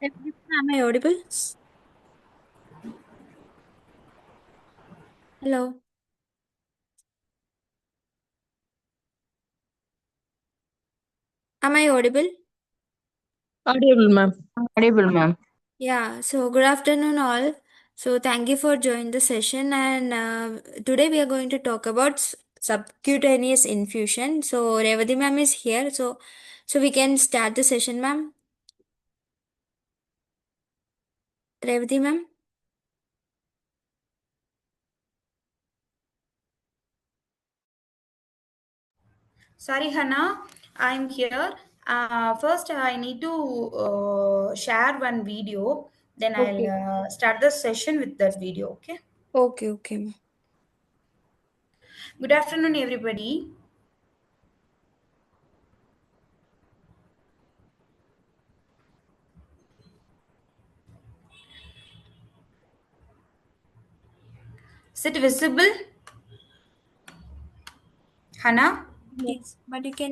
Am I audible? Hello. Am I audible? Audible, ma'am. Audible, ma'am. Yeah, so good afternoon, all. So, thank you for joining the session. And today we are going to talk about subcutaneous infusion. So, Revati ma'am is here. So we can start the session, ma'am. Revati ma'am. Sorry, Hannah, I'm here. First, I need to share one video. Then I'll Okay. start the session with that video. Okay. Okay, ma'am. Good afternoon, everybody. Is it visible, Hannah? Yes, but you can.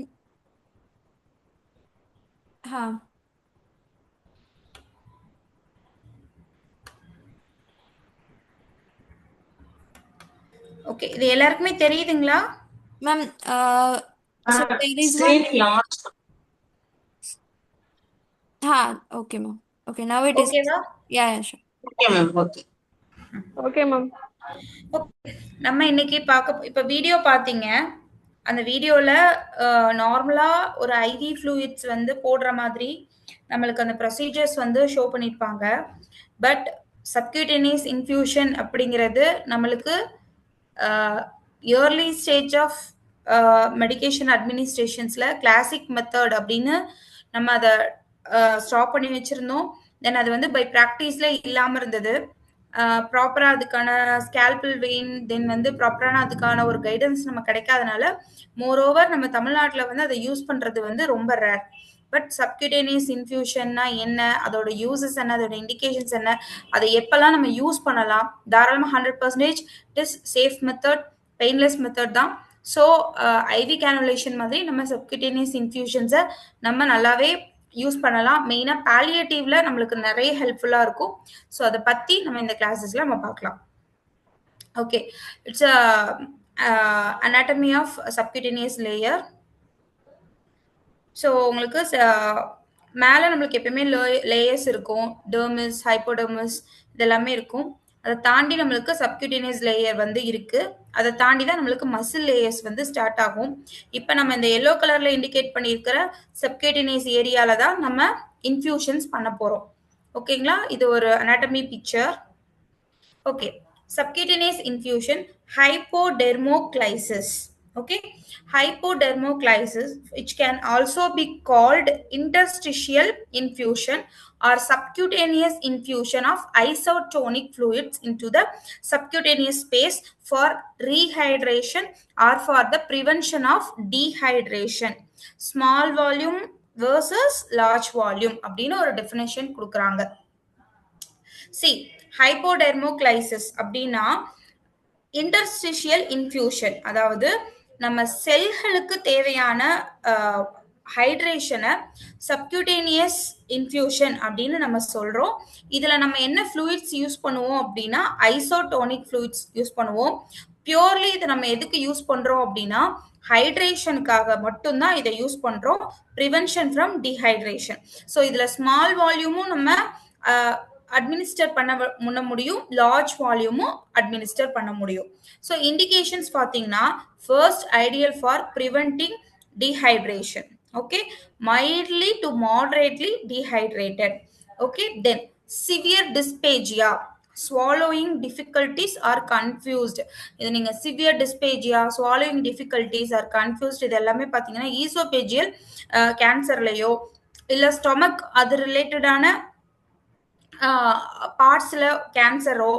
Huh. Okay. இது எல்லாருக்குமே தெரியுதுங்களா? Ma'am, so there is one. Screen launch. Okay, ma'am. Okay, now it is. ஓகேவா? Yeah, sure. Okay, ma'am. Okay. Okay, ma'am. நம்ம இன்னைக்கு இப்ப video பார்த்தீங்க. அந்த வீடியோல நார்மலா ஒரு ஐவி ஃப்ளூயிட்ஸ் வந்து போடுற மாதிரி நம்மளுக்கு அந்த ப்ரொசீஜர்ஸ் வந்து ஷோ பண்ணியிருப்பாங்க. பட் சப்க்யூட்டேனியஸ் இன்ஃப்யூஷன் அப்படிங்கிறது நம்மளுக்கு இயர்லி ஸ்டேஜ் ஆஃப் மெடிகேஷன் அட்மினிஸ்ட்ரேஷன்ஸ்ல கிளாசிக் மெத்தட் அப்படின்னு நம்ம அதை ஸ்டாப் பண்ணி வச்சிருந்தோம். தென் அது வந்து பை ப்ராக்டிஸ்ல இல்லாம இருந்தது. ப்ராப்பரா அதுக்கான ஸ்கேல்பிள் வெயின் தென் வந்து ப்ராப்பரான அதுக்கான ஒரு கைடன்ஸ் நம்ம கிடைக்காதனால மோரோவர் நம்ம தமிழ்நாட்டில் வந்து அதை யூஸ் பண்றது வந்து ரொம்ப ரேர். பட் சப்க்யூட்டேனியஸ் இன்ஃபியூஷன்னா என்ன, அதோட யூசஸ் என்ன, அதோட இண்டிகேஷன்ஸ் என்ன, அதை எப்பெல்லாம் நம்ம யூஸ் பண்ணலாம், தாராளமாக 100% it is safe method, painless method தான். ஸோ ஐவி கேனுலேஷன் மாதிரி நம்ம சப்க்யூட்டேனியஸ் இன்ஃபியூஷன்ஸை நம்ம நல்லாவே யூஸ் பண்ணலாம். மெயினாக பாலியேட்டிவ்ல நம்மளுக்கு நிறைய ஹெல்ப்ஃபுல்லாக இருக்கும். ஸோ அதை பற்றி நம்ம இந்த கிளாஸஸ்ல நம்ம பார்க்கலாம். Okay, it's anatomy of subcutaneous layer. So உங்களுக்கு மேலே நம்மளுக்கு எப்பயுமே லேயர்ஸ் இருக்கும். டெர்மிஸ், ஹைப்போடெர்மிஸ் இதெல்லாமே இருக்கும். அதை தாண்டி நம்மளுக்கு சப்க்யூட்டேனியஸ் லேயர் வந்து இருக்கு. அதை தாண்டி தான் நம்மளுக்கு மசில் லேயர்ஸ் வந்து ஸ்டார்ட் ஆகும். இப்போ நம்ம இந்த எல்லோ கலர்ல இண்டிகேட் பண்ணியிருக்கிற சப்க்யூட்டேனியஸ் ஏரியால தான் நம்ம இன்ஃபியூஷன்ஸ் பண்ண போறோம். ஓகேங்களா? இது ஒரு anatomy picture. Okay, subcutaneous infusion, hypodermoclysis. Okay, hypodermoclysis, which can also be called interstitial infusion or subcutaneous infusion of isotonic fluids into the subcutaneous space for rehydration or for the prevention of dehydration. Small volume versus large volume அப்படின்னு ஒரு definition கொடுக்குறாங்க. See, hypodermoclysis அப்படின்னா interstitial infusion, அதாவது நம்ம செல்களுக்கு தேவையான ஹைட்ரேஷனை subcutaneous infusion அப்படின்னு நம்ம சொல்றோம். இதுல நம்ம என்ன ஃப்ளூயிட்ஸ் யூஸ் பண்ணுவோம் அப்படின்னா ஐசோடோனிக் ஃப்ளூயிட்ஸ் யூஸ் பண்ணுவோம். பியூர்லி இதை நம்ம எதுக்கு யூஸ் பண்றோம் அப்படின்னா ஹைட்ரேஷனுக்காக மட்டும்தான் இதை யூஸ் பண்றோம். Prevention from dehydration. ஸோ இதுல ஸ்மால் வால்யூமும் நம்ம அட்மினிஸ்டர் பண்ண முடியும், லார்ஜ் வால்யூமும் அட்மினிஸ்டர் பண்ண முடியும். ஸோ இண்டிகேஷன்ஸ் பார்த்தீங்கன்னா first ideal for preventing dehydration. Okay, mildly to moderately dehydrated. Okay, then severe dysphagia, swallowing difficulties or confused. இது நீங்க severe dysphagia, swallowing difficulties or confused இது எல்லாமே பார்த்தீங்கன்னா ஈசோபேஜியல் கேன்சர்லையோ இல்லை ஸ்டொமக் அது ரிலேட்டடான பார்ட்ஸ்ல கேன்சரோ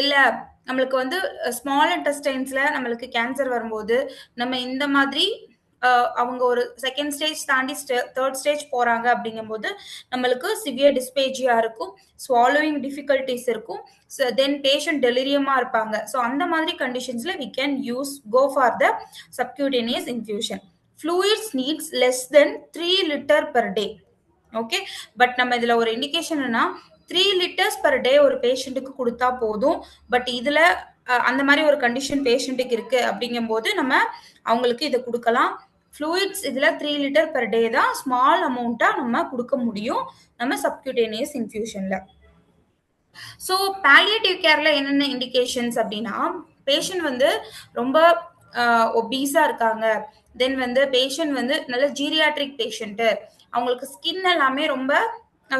இல்லை நம்மளுக்கு வந்து ஸ்மால் இன்டெஸ்டைன்ஸ்ல நம்மளுக்கு கேன்சர் வரும்போது நம்ம இந்த மாதிரி அவங்க ஒரு செகண்ட் ஸ்டேஜ் தாண்டி தேர்ட் ஸ்டேஜ் போறாங்க அப்படிங்கும்போது நம்மளுக்கு சிவியர் டிஸ்பேஜியா இருக்கும், ஸ்வாலோவிங் டிஃபிகல்டிஸ் இருக்கும், தென் பேஷண்ட் டெலிரியமா இருப்பாங்க. ஸோ அந்த மாதிரி கண்டிஷன்ஸ்ல we can go for the subcutaneous infusion. Fluids needs less than 3 liter per day. Okay. But நம்ம இதுல ஒரு இண்டிகேஷன் என்னன்னா 3 லிட்டர்ஸ் பெர் டே ஒரு பேஷண்ட்டுக்கு கொடுத்தா போதும். பட் இதுல அந்த மாதிரி ஒரு கண்டிஷன் பேஷண்ட்டுக்கு இருக்கு அப்படிங்கும்போது நம்ம அவங்களுக்கு இதை கொடுக்கலாம். ஃப்ளூயிட்ஸ் இதுல 3 லிட்டர் பெர் டே தான் ஸ்மால் அமௌண்ட்டா நம்ம கொடுக்க முடியும் நம்ம சப்கியூட்டேனியஸ் இன்ஃபியூஷன்ல. ஸோ பாலியேட்டிவ் கேர்ல என்னென்ன இண்டிகேஷன்ஸ் அப்படின்னா, பேஷண்ட் வந்து ரொம்ப ஒபீஸா இருக்காங்க, தென் வந்து பேஷண்ட் வந்து நல்ல ஜீரியாட்ரிக் பேஷண்ட்டு, அவங்களுக்கு ஸ்கின் எல்லாமே ரொம்ப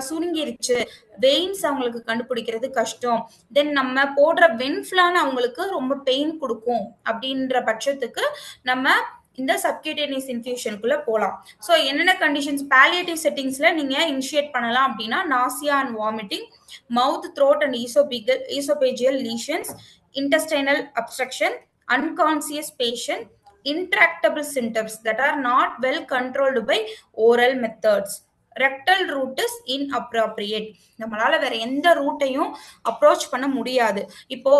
சுருங்கிருச்சு, வெயின்ஸ் அவங்களுக்கு கண்டுபிடிக்கிறது கஷ்டம், தென் நம்ம போடுற வென்ஃபிளான அவங்களுக்கு ரொம்ப பெயின் கொடுக்கும் அப்படின்ற பட்சத்துக்கு நம்ம இந்த சப்கியூட்டேனியஸ் இன்ஃபியூஷனுக்குள்ள போகலாம். ஸோ என்னென்ன கண்டிஷன்ஸ் பாலியேட்டிவ் செட்டிங்ஸ்ல நீங்க இனிஷியேட் பண்ணலாம் அப்படின்னா, nausea and vomiting, mouth, throat and esophageal lesions, intestinal obstruction, unconscious patient, intractable symptoms that are not well controlled by oral methods. Rectal route is inappropriate. நம்மளால வேற எந்த ரூட்டையும் approach பண்ண முடியாது. இப்போ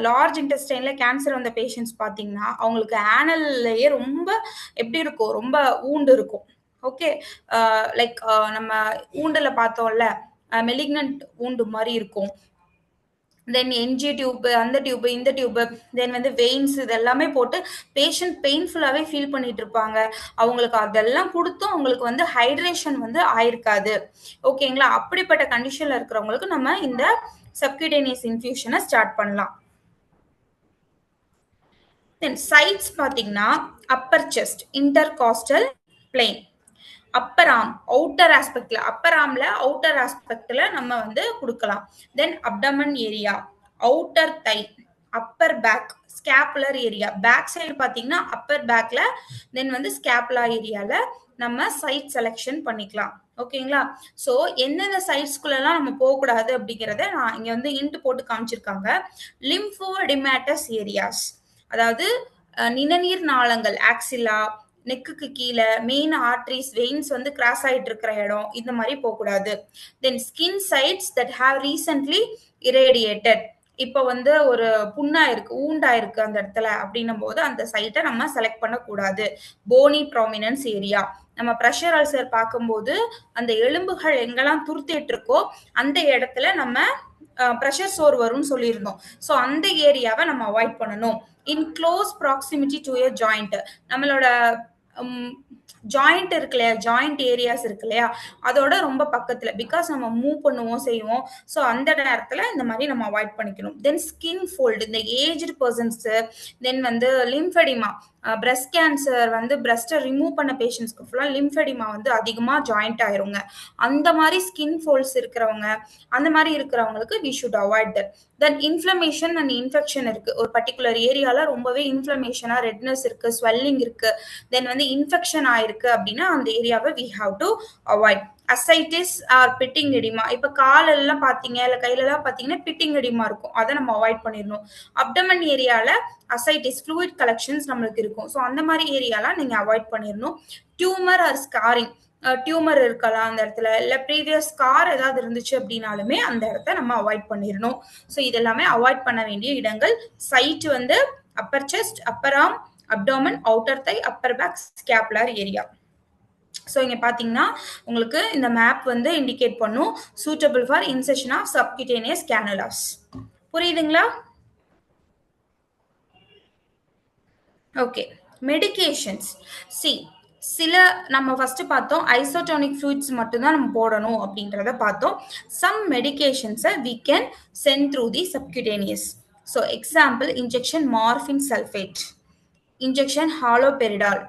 லார்ஜ் இன்டெஸ்டைன்ல கேன்சர் வந்த பேஷண்ட்ஸ் பார்த்தீங்கன்னா அவங்களுக்கு ஆனல்லையே ரொம்ப எப்படி இருக்கும், ரொம்ப ஊண்டு இருக்கும். ஓகே, லைக் நம்ம ஊண்டுல பார்த்தோம்ல மெலிக்னன்ட் ஊண்டு மாதிரி இருக்கும். தென் என்ஜி டியூப், அந்த டியூப், இந்த டியூப், தென் வந்து வெயின்ஸ், இது எல்லாமே போட்டு பேஷண்ட் பெயின்ஃபுல்லாகவே ஃபீல் பண்ணிட்டு இருப்பாங்க. அவங்களுக்கு அதெல்லாம் கொடுத்தும் அவங்களுக்கு வந்து ஹைட்ரேஷன் வந்து ஆயிருக்காது. ஓகேங்களா, அப்படிப்பட்ட கண்டிஷன்ல இருக்கிறவங்களுக்கு நம்ம இந்த சப்கியூட்டேனியஸ் இன்ஃபியூஷனை ஸ்டார்ட் பண்ணலாம். தென் சைட்ஸ் பார்த்தீங்கன்னா upper chest, intercostal plane, upper arm outer ஆஸ்பெக்ட்ல, அப்பர் ஆர்ம்ல அவுட்டர் ஆஸ்பெக்ட்ல நம்ம வந்து கொடுக்கலாம். Then abdomen area, outer thigh, upper back, scapular area, back side பார்த்தீங்கன்னா அப்பர் பேக்ல, தென் வந்து ஸ்கேப்புலா ஏரியால நம்ம சைட் செலெக்ஷன் பண்ணிக்கலாம். ஓகேங்களா, ஸோ எந்தெந்த சைட்ஸ்குள்ளெல்லாம் நம்ம போகக்கூடாது அப்படிங்கிறத நான் இங்க வந்து இன்ட் போட்டு காமிச்சிருக்காங்க. லிம்போடிமேட்டஸ் ஏரியாஸ், அதாவது நிணநீர் நாளங்கள், ஆக்சிலா, நெக்குக்கு கீழே, மெயின் ஆர்டரிஸ், வெயின்ஸ் வந்து கிராஸ் ஆயிட்டு இருக்கிற இடம், இந்த மாதிரி போகக்கூடாது. Then skin sites that have recently irradiated, இப்போ வந்து ஒரு புண்ணா இருக்கு, ஊண்டா இருக்கு அந்த இடத்துல அப்படின்னும் போது அந்த சைட்டை நம்ம செலக்ட் பண்ணக்கூடாது. போனி ப்ராமினன்ஸ் ஏரியா, நம்ம ப்ரெஷர் அல்சர் பார்க்கும்போது அந்த எலும்புகள் எங்கெல்லாம் துருத்திட்டு இருக்கோ அந்த இடத்துல நம்ம ப்ரெஷர் சோர் வரும்னு சொல்லியிருந்தோம். ஸோ அந்த ஏரியாவை நம்ம அவாய்ட் பண்ணணும். இன் close proximity to a joint, நம்மளோட ஜாயிண்ட் இருக்கு இல்லையா, ஜாயிண்ட் ஏரியாஸ் இருக்கு இல்லையா, அதோட ரொம்ப பக்கத்துல, பிகாஸ் நம்ம மூவ் பண்ணுவோம் செய்வோம். ஸோ அந்த நேரத்துல இந்த மாதிரி நம்ம அவாய்ட் பண்ணிக்கணும். தென் ஸ்கின் ஃபோல்டு, இந்த ஏஜ்டு பர்சன்ஸ், தென் வந்து லிம்ஃபெடிமா, பிரஸ்ட் கேன்சர் வந்து பிரஸ்ட்டை ரிமூவ் பண்ண பேஷண்ட்ஸ்க்கு ஃபுல்லாக லிம்ஃபெடிமா வந்து அதிகமாக ஜாயிண்ட் ஆயிருங்க. அந்த மாதிரி ஸ்கின் ஃபோல்ட்ஸ் இருக்கிறவங்க, அந்த மாதிரி இருக்கிறவங்களுக்கு we should avoid that. Then inflammation and infection இருக்கு, ஒரு பர்டிகுலர் ஏரியால ரொம்பவே இன்ஃப்ளமேஷனா, ரெட்னஸ் இருக்கு, ஸ்வெல்லிங் இருக்கு, தென் வந்து இன்ஃபெக்ஷன் ஆயிருக்கு அப்படின்னா அந்த ஏரியாவை we have to avoid. Ascites or pitting edema, இப்ப காலெல்லாம் பாத்தீங்க இல்ல கையில எல்லாம் பாத்தீங்கன்னா பிட்டிங் எடிமா இருக்கும், அதை நம்ம அவாய்ட் பண்ணிடணும். அப்டமன் ஏரியால அசைட்டிஸ், ஃப்ளூயிட் கலெக்ஷன்ஸ் நம்மளுக்கு இருக்கும். ஸோ அந்த மாதிரி ஏரியாலாம் நீங்க அவாய்ட் பண்ணிடணும். டியூமர் ஆர் ஸ்காரிங், டியூமர் இருக்கலாம் அந்த இடத்துல, இல்ல ப்ரீவியஸ் ஸ்கார் ஏதாவது இருந்துச்சு அப்படின்னாலுமே அந்த இடத்த நம்ம அவாய்ட் பண்ணிடணும். ஸோ இதெல்லாமே அவாய்ட் பண்ண வேண்டிய இடங்கள். சைட் வந்து upper chest, upper arm, abdomen, outer thigh, upper back, scapular area. So இங்க பாத்தீங்கன்னா உங்களுக்கு இந்த மேப் வந்து இண்டிகேட் பண்ணும் suitable for incision of subcutaneous cannulas. புரியுதுங்களா? Okay, medications. சில நம்ம ஃபர்ஸ்ட் பார்த்தோம் ஐசோடோனிக் ஃப்ளூயிட்ஸ் மட்டும்தான் நம்ம போடணும் அப்படின்றத பார்த்தோம். சம் மெடிகேஷன்ஸை we can send through the subcutaneous. So example, injection morphine sulphate, injection haloperidol,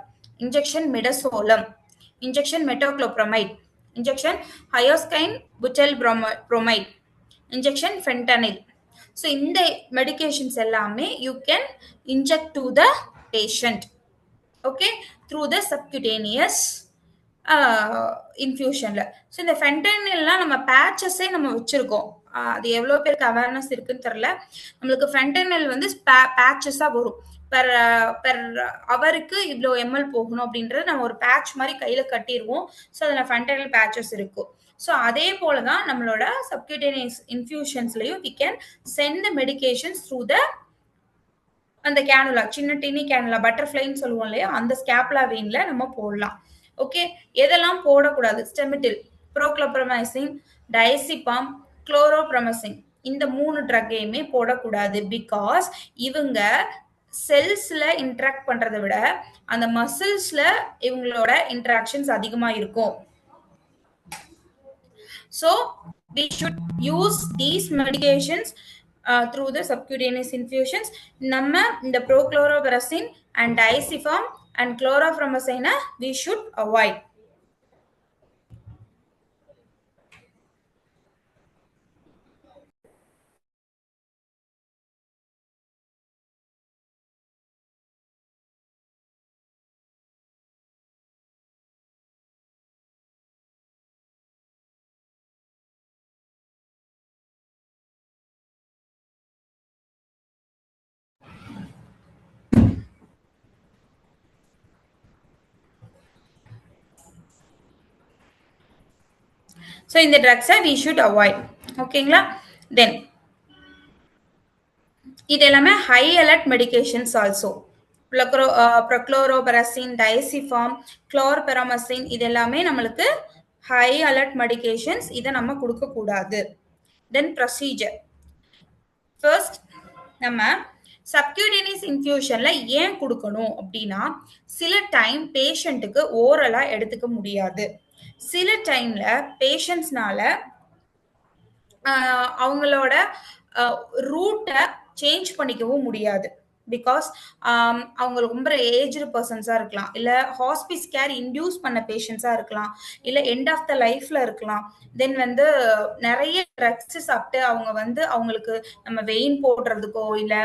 injection midazolam, injection metoclopramide, injection hyoscine butyl bromide, injection fentanyl. So இந்த மெடிகேஷன்ஸ் எல்லாமே you can inject to the patient, okay, through the subcutaneous இன்ஃபியூஷன்ல. So இந்த ஃபென்டனில்லாம் நம்ம பேச்சஸே நம்ம வச்சிருக்கோம், அது எவ்வளோ பேருக்கு அவேர்னஸ் இருக்குன்னு தெரியல. நம்மளுக்கு ஃபென்டனில் வந்து பேச்சஸாக வரும், பெர் அவருக்கு இவ்வளோ எம்எல் போகணும் அப்படின்றது நம்ம ஒரு பேட்ச் மாதிரி கையில் கட்டிடுவோம். ஸோ அதில் ஃபென்டனில் பேச்சஸ் இருக்கும். ஸோ அதே போல தான் நம்மளோட சப்கியூட்டேனியஸ் இன்ஃபியூஷன்ஸ்லையும் we can send the medications through the அந்த கேனுலா, சின்ன டினி கேனுலா, பட்டர்ஃப்ளைன்னு சொல்லுவோம் இல்லையா, அந்த ஸ்கேப்புலா வெயின்ல நம்ம போடலாம். ஓகே, எதெல்லாம் போடக்கூடாது, ஸ்டெமிட்டில், ப்ரோக்ளோப்ரமைசின், டயசிபாம், குளோரோப்ரமசின் இந்த 3 ட்ரக்கையுமே போடக்கூடாது. பிகாஸ் இவங்க செல்ஸ்ல இன்டராக்ட் பண்றதை விட அந்த மசில்ஸ்ல இவங்களோட இன்டராக்ஷன்ஸ் அதிகமா இருக்கும். So we should use these medications through the subcutaneous infusions. நம்ம இந்த prochlorobenzene and diazepam and chlorpromazine we should avoid. So இந்த drugs we should avoid. ஓகேங்களா? Then இது எல்லாமே high alert medications also. prochlorobenzene, diazepam, chlorpromazine இது எல்லாமே நம்மளுக்கு high alert medications. இதை நம்ம கொடுக்க கூடாது. Then procedure. First நம்ம சப்கியூட்டேனியஸ் இன்ஃபியூஷன்ல ஏன் கொடுக்கணும் அப்படின்னா, சில டைம் பேஷண்ட்டுக்கு ஓரலா எடுத்துக்க முடியாது. சில டைம்ல பேஷண்ட்ஸ்னால அவங்களோட ரூட்டை சேஞ்ச் பண்ணிக்கவும் முடியாது. பிகாஸ் அவங்க ரொம்ப ஏஜ்டு பர்சன்ஸா இருக்கலாம், இல்ல ஹாஸ்பிஸ் கேர் இன்டியூஸ் பண்ண பேஷண்ட்ஸா இருக்கலாம், இல்ல எண்ட் ஆஃப் த லைஃப்ல இருக்கலாம். தென் வந்து நிறைய ட்ரக்ஸ் சாப்பிட்டு அவங்க வந்து அவங்களுக்கு நம்ம வெயின் போடுறதுக்கோ இல்ல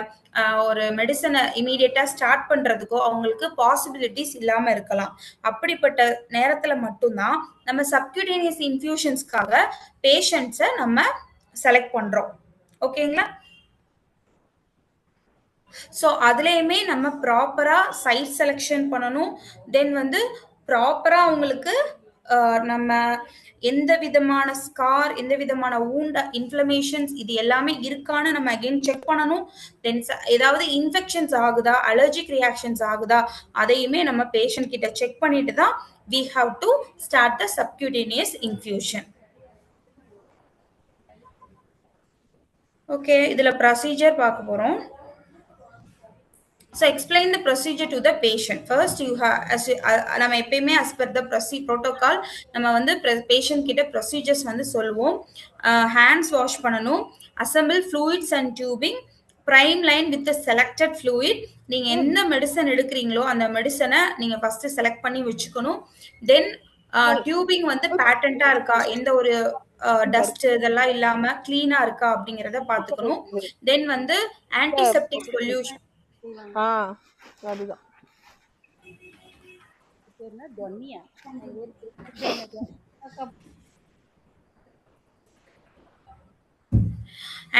ஒரு மெடிசனை இமீடியட்டா ஸ்டார்ட் பண்றதுக்கோ அவங்களுக்கு பாசிபிலிட்டிஸ் இல்லாம இருக்கலாம். அப்படிப்பட்ட நேரத்துல மட்டும்தான் நம்ம சப்கியூட்டேனியஸ் இன்ஃபியூஷன்ஸ்க்காக பேஷண்ட்ஸை நம்ம செலக்ட் பண்றோம். ஓகேங்களா? ஸோ அதுலேயுமே நம்ம ப்ராப்பரா சைட் செலெக்ஷன் பண்ணணும். தென் வந்து ப்ராப்பரா அவங்களுக்கு நம்ம எந்த விதமான ஸ்கார், எந்த விதமான வூண்ட், இன்ஃப்ளமேஷன்ஸ் இது எல்லாமே இருக்கான்னு நம்ம அகைன் செக் பண்ணணும். தென் ஏதாவது இன்ஃபெக்ஷன்ஸ் ஆகுதா, அலர்ஜிக் ரியாக்ஷன்ஸ் ஆகுதா, அதையுமே நம்ம பேஷண்ட் கிட்ட செக் பண்ணிட்டு தான் we have to start the subcutaneous infusion. Okay, இதுல ப்ரொசீஜர் பார்க்க போறோம். So explain the procedure to the patient. First you have நம்ம எப்பயுமே as per the protocol நம்ம வந்து patient கிட்ட procedures வந்து சொல்லுவோம். hands wash பண்ணணும், assemble fluids and tubing, prime line with the selected fluid. நீங்க எந்த மெடிசன் எடுக்கிறீங்களோ அந்த மெடிசனை நீங்க ஃபர்ஸ்ட் செலக்ட் பண்ணி வச்சுக்கணும். தென் டியூபிங் வந்து பேட்டன்ட்டா இருக்கா, எந்த ஒரு டஸ்ட் இதெல்லாம் இல்லாம கிளீனா இருக்கா அப்படிங்கறத பாத்துக்கணும். தென் வந்து ஆன்டிசெப்டிக் சொல்யூஷன்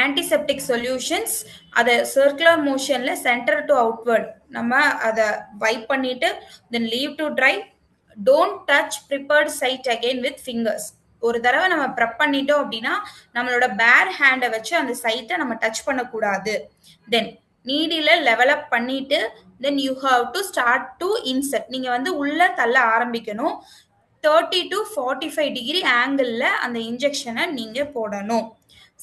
ஆன்டிசெப்டிக் சொல்யூஷன்ஸ் அதை சர்க்குலர் மோஷன்ல சென்டர் டு அவுட்வர்ட் நம்ம அதை வைப் பண்ணிட்டு then leave to dry. Don't touch prepared site again with fingers. ஒரு தடவை நம்ம ப்ரெப் பண்ணிட்டோம் அப்படின்னா நம்மளோட பேர் ஹேண்டை வச்சு அந்த சைட்டை நம்ம டச் பண்ணக்கூடாது. தென் நீடில லெவலப் பண்ணிட்டு then you have to start to insert. நீங்க வந்து உள்ள தள்ள ஆரம்பிக்கணும். 30 to 45 டிகிரி ஆங்கிள் அந்த இன்ஜெக்ஷனை நீங்க போடணும்.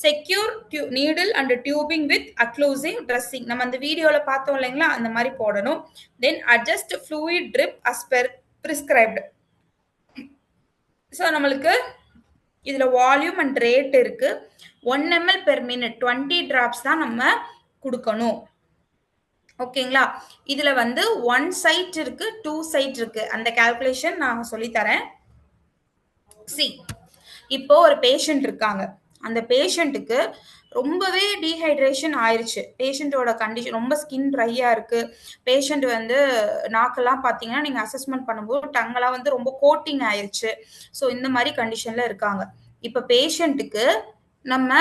Secure needle and tubing with occlusive dressing. நம்ம அந்த வீடியோல பார்த்தோம் இல்லைங்களா, அந்த மாதிரி போடணும். Then adjust fluid drip as per prescribed. ஸோ நம்மளுக்கு இதுல வால்யூம் அண்ட் ரேட் இருக்கு. 1 ml per minute 20 drops தான் நம்ம கொடுக்கணும். ஓகேங்களா? இதுல வந்து 1 சைட் இருக்கு, 2 சைட் இருக்கு. அந்த கால்குலேஷன் நான் சொல்லி தரேன். சி, இப்போ ஒரு பேஷண்ட் இருக்காங்க, அந்த பேஷண்ட்டுக்கு ரொம்பவே டீஹைட்ரேஷன் ஆயிடுச்சு. பேஷண்ட்டோட கண்டிஷன் ரொம்ப ஸ்கின் ட்ரையா இருக்கு. பேஷண்ட் வந்து நாக்கெல்லாம் பார்த்தீங்கன்னா நீங்க அசஸ்மெண்ட் பண்ணும்போது டங்கெல்லாம் வந்து ரொம்ப கோட்டிங் ஆயிடுச்சு. ஸோ இந்த மாதிரி கண்டிஷன்ல இருக்காங்க. இப்போ பேஷண்ட்டுக்கு நம்ம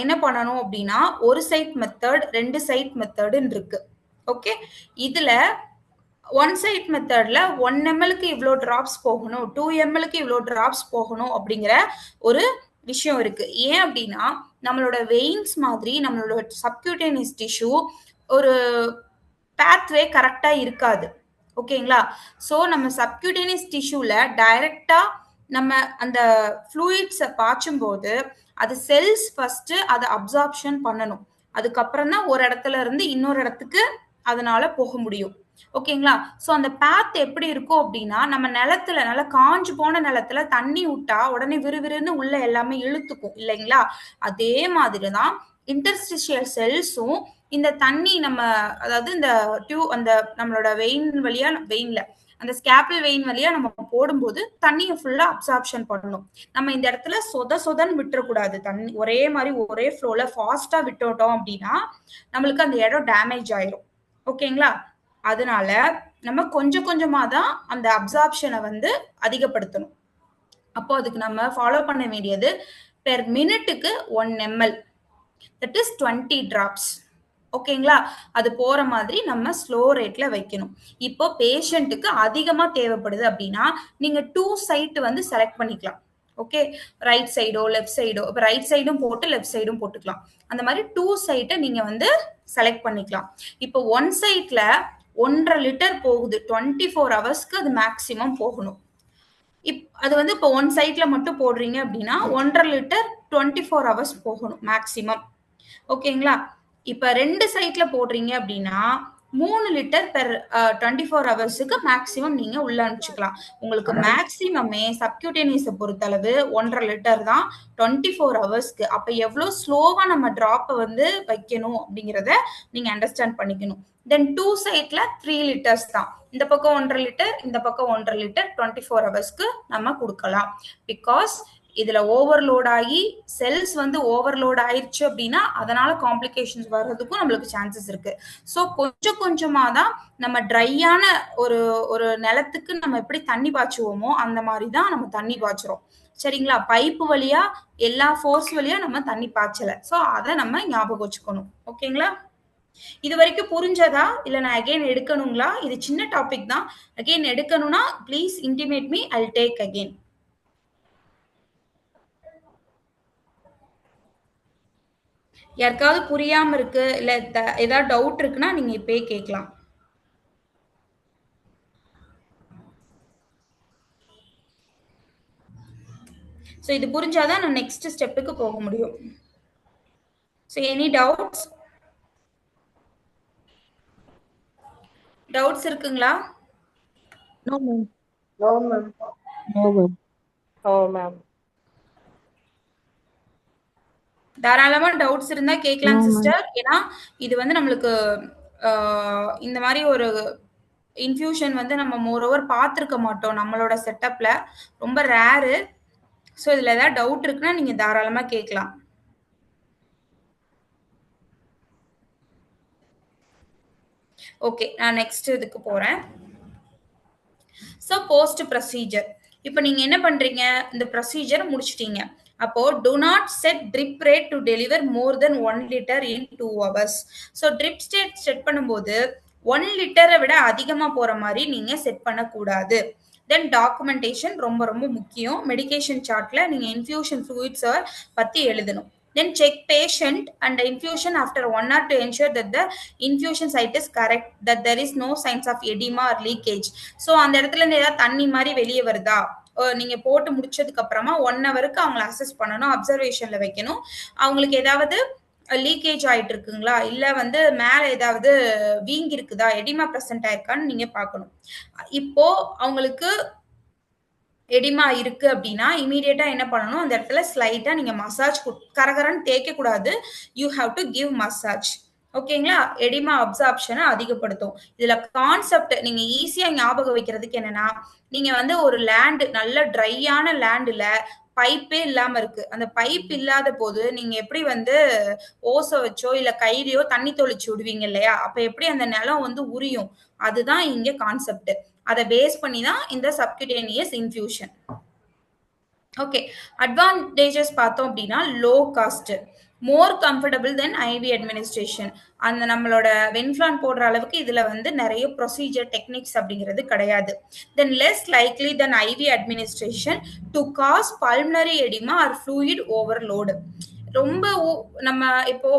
என்ன பண்ணணும் அப்படின்னா, ஒரு சைட் மெத்தட், 2 சைட் மெத்தடுன்னு இருக்கு. ஓகே, இதுல 1 சைட் மெத்தட்ல 1 ml-க்கு இவ்வளோ டிராப்ஸ் போகணும், 2 ml-க்கு இவ்வளோ டிராப்ஸ் போகணும் அப்படிங்கிற ஒரு விஷயம் இருக்கு. ஏன் அப்படின்னா நம்மளோட வெயின்ஸ் மாதிரி நம்மளோட சப்கியூட்டேனியஸ் டிஷ்யூ ஒரு பாத்வே கரெக்டா இருக்காது. ஓகேங்களா? ஸோ நம்ம சப்கியூட்டேனியஸ் டிஷ்யூல டைரக்டா நம்ம அந்த ஃப்ளூயிட்ஸை பாய்ச்சும்போது அது செல்ஸ் ஃபர்ஸ்ட் அதை அப்சார்ப்ஷன் பண்ணணும். அதுக்கப்புறம் தான் ஒரு இடத்துல இருந்து இன்னொரு இடத்துக்கு அதனால போக முடியும். ஓகேங்களா? ஸோ அந்த பாத் எப்படி இருக்கும் அப்படின்னா, நம்ம நிலத்துல நல்லா காஞ்சு போன நிலத்துல தண்ணி விட்டா உடனே விறுவிறுன்னு உள்ள எல்லாமே இழுத்துக்கும் இல்லைங்களா? அதே மாதிரி தான் இன்டர்ஸ்டிஷியல் செல்ஸும் இந்த தண்ணி நம்ம, அதாவது இந்த அந்த நம்மளோட வெயின்ல அந்த ஸ்கேப்பிள் வெயின் வழியா நம்ம போடும்போது தண்ணியை ஃபுல்லா அப்சார்ப்ஷன் பண்ணணும். நம்ம இந்த இடத்துல சொதன்னு விட்டுறக்கூடாது. தண்ணி ஒரே மாதிரி ஒரே ஃப்ளோல ஃபாஸ்டா விட்டுட்டோம் அப்படின்னா நம்மளுக்கு அந்த இடம் டேமேஜ் ஆயிரும். ஓகேங்களா? அதனால நம்ம கொஞ்சம் கொஞ்சமா தான் அந்த அப்சார்ப்ஷனை வந்து அதிகப்படுத்தணும். அப்போ அதுக்கு நம்ம ஃபாலோ பண்ண வேண்டியது பெர் மினிட்டுக்கு 1 ml, தட் இஸ் 20 டிராப்ஸ். ஓகேங்களா? அது போற மாதிரி நம்ம ஸ்லோ ரேட்ல வைக்கணும். இப்போ பேஷண்ட்டுக்கு அதிகமா தேவைப்படுது அப்படின்னா நீங்க 2 சைட் வந்து செலக்ட் பண்ணிக்கலாம். ஓகே, ரைட் சைடோ லெஃப்ட் சைடோ, இப்போ ரைட் சைடும் போட்டு லெஃப்ட் சைடும் போட்டுக்கலாம். அந்த மாதிரி 2 சைட்டை நீங்க வந்து செலக்ட் பண்ணிக்கலாம். இப்போ 1 சைட்ல 1.5 லிட்டர் போகுது, 24 ஹவர்ஸ்க்கு அது மேக்சிமம் போகணும். அது வந்து இப்போ 1 சைட்ல மட்டும் போடுறீங்க அப்படின்னா 1.5 லிட்டர் 24 ஹவர்ஸ் போகணும் மேக்சிமம். ஓகேங்களா? இப்ப 2 சைட்ல போடுறீங்க அப்படின்னா 3 லிட்டர் பெர் 24 ஹவர்ஸுக்கு மேக்சிமம் நீங்க உள்ள அனுப்பிச்சுக்கலாம். உங்களுக்கு மேக்சிமமே சப்கியூட்டேனியஸை பொறுத்தளவு 1.5 லிட்டர் தான் 24 ஹவர்ஸ்க்கு. அப்ப எவ்வளவு ஸ்லோவா நம்ம டிராப்பை வந்து வைக்கணும் அப்படிங்கிறத நீங்க அண்டர்ஸ்டாண்ட் பண்ணிக்கணும். தென் 2 சைட்ல 3 லிட்டர்ஸ் தான். இந்த பக்கம் 1.5 லிட்டர், இந்த பக்கம் 1.5 லிட்டர் 24 ஹவர்ஸ்க்கு நம்ம கொடுக்கலாம். பிகாஸ் இதுல ஓவர்லோட் ஆகி செல்ஸ் வந்து ஓவர்லோட் ஆயிடுச்சு அப்படின்னா அதனால காம்ப்ளிகேஷன்ஸ் வர்றதுக்கும் நம்மளுக்கு சான்சஸ் இருக்கு. ஸோ கொஞ்சம் கொஞ்சமா தான் நம்ம ட்ரையான ஒரு ஒரு நிலத்துக்கு நம்ம எப்படி தண்ணி பாய்ச்சுவோமோ அந்த மாதிரி தான் நம்ம தண்ணி பாய்ச்சுறோம். சரிங்களா? பைப்பு வழியா எல்லா ஃபோர்ஸ் வழியா நம்ம தண்ணி பாய்ச்சல. ஸோ அதை நம்ம ஞாபகம் வச்சுக்கணும். ஓகேங்களா? இது வரைக்கும் புரிஞ்சதா இல்ல நான் அகைன் எடுக்கணுங்களா? இது சின்ன டாபிக் தான். அகைன் எடுக்கணும்னா please intimate me, I take again. யாருக்காவது புரியாம இருக்கு இல்ல ஏதாவது டவுட் இருக்குன்னா நீங்க இப்பயே கேட்கலாம். ஸோ இது புரிஞ்சாதான் நான் நெக்ஸ்ட் ஸ்டெப்புக்கு போக முடியும். ஸோ எனி டவுட்ஸ் இருக்குங்களா? No, ma'am. No, ma'am. No, ma'am. Oh, ma'am. தாராளமா டவுட்ஸ் இருந்தா கேட்கலாம் சிஸ்டர். ஏன்னா இது வந்து நம்மளுக்கு இந்த மாதிரி ஒரு இன்ஃபியூஷன் வந்து நம்ம மோரோவர் பார்த்துருக்க மாட்டோம் நம்மளோட செட்டப்ல, ரொம்ப ரேரு. ஸோ இதுல ஏதாவது டவுட் இருக்குன்னா நீங்க தாராளமா கேட்கலாம். ஓகே, நான் நெக்ஸ்ட் இதுக்கு போறேன். So post procedure. இப்போ நீங்க என்ன பண்றீங்க, இந்த ப்ரொசீஜர் முடிச்சிட்டீங்க. அப்போ do not set drip rate to deliver more than 1 liter in 2 hours. So trip state set பண்ணும்போது 1 லிட்டரை விட அதிகமா போற மாதிரி நீங்க செட் பண்ணக்கூடாது. தென் டாக்குமெண்டேஷன் ரொம்ப ரொம்ப முக்கியம். மெடிகேஷன் சார்ட்ல நீங்க இன்ஃபியூஷன் ஃப்ளூயிட்ஸை பத்தி எழுதணும். Then check patient and the infusion after 1 hour to ensure that the infusion site is correct, that there is no signs of edema or leakage. So அந்த இடத்துல இருந்து ஏதாவது தண்ணி மாதிரி வெளியே வருதா, நீங்க போட்டு முடிச்சதுக்கு அப்புறமா 1 ஹவருக்கு அவங்களை அசஸ் பண்ணணும், அப்சர்வேஷன்ல வைக்கணும். அவங்களுக்கு ஏதாவது லீக்கேஜ் ஆயிட்டு இருக்குங்களா, இல்ல வந்து மேல ஏதாவது வீங்கி இருக்குதா, எடிமா பிரசன்ட் ஆயிருக்கான்னு நீங்க பார்க்கணும். இப்போ அவங்களுக்கு எடிமா இருக்கு அப்படின்னா இமீடியட்டா என்ன பண்ணணும், அந்த இடத்துல ஸ்லைட்டா நீங்க மசாஜ், கரகரன்னு தேய்க்க கூடாது. You have to give massage. ஓகேங்களா? எடிமா அப்சார்ப்ஷனை அதிகப்படுத்தும். இதுல கான்செப்ட் நீங்க ஈஸியா ஞாபகம் வைக்கிறதுக்கு என்னன்னா, நீங்க வந்து ஒரு லேண்ட், நல்ல ட்ரையான லேண்ட்ல பைப்பே இல்லாம இருக்கு. அந்த பைப் இல்லாத போது நீங்க எப்படி வந்து ஓசை வச்சோ இல்ல கையிலையோ தண்ணி தொளிச்சு விடுவீங்க இல்லையா, அப்ப எப்படி அந்த நிலம் வந்து உரியும், அதுதான் இங்க கான்செப்ட். அதை பேஸ் பண்ணி தான் இந்த சப்கியூட்டேனியஸ் இன்ஃபியூஷன். ஓகே, அட்வான்டேஜஸ் பார்த்தோம் அப்படின்னா லோ காஸ்ட், மோர் கம்ஃபர்டபுள் தென் ஐவி அட்மினிஸ்ட்ரேஷன். அந்த நம்மளோட வென்ஃபிளான் போடுற அளவுக்கு இதுல வந்து நிறைய ப்ரொசீஜர் டெக்னிக்ஸ் அப்படிங்கிறது கிடையாது. Then less likely than IV administration to cause pulmonary oedema or fluid overload. ரொம்ப நம்ம இப்போ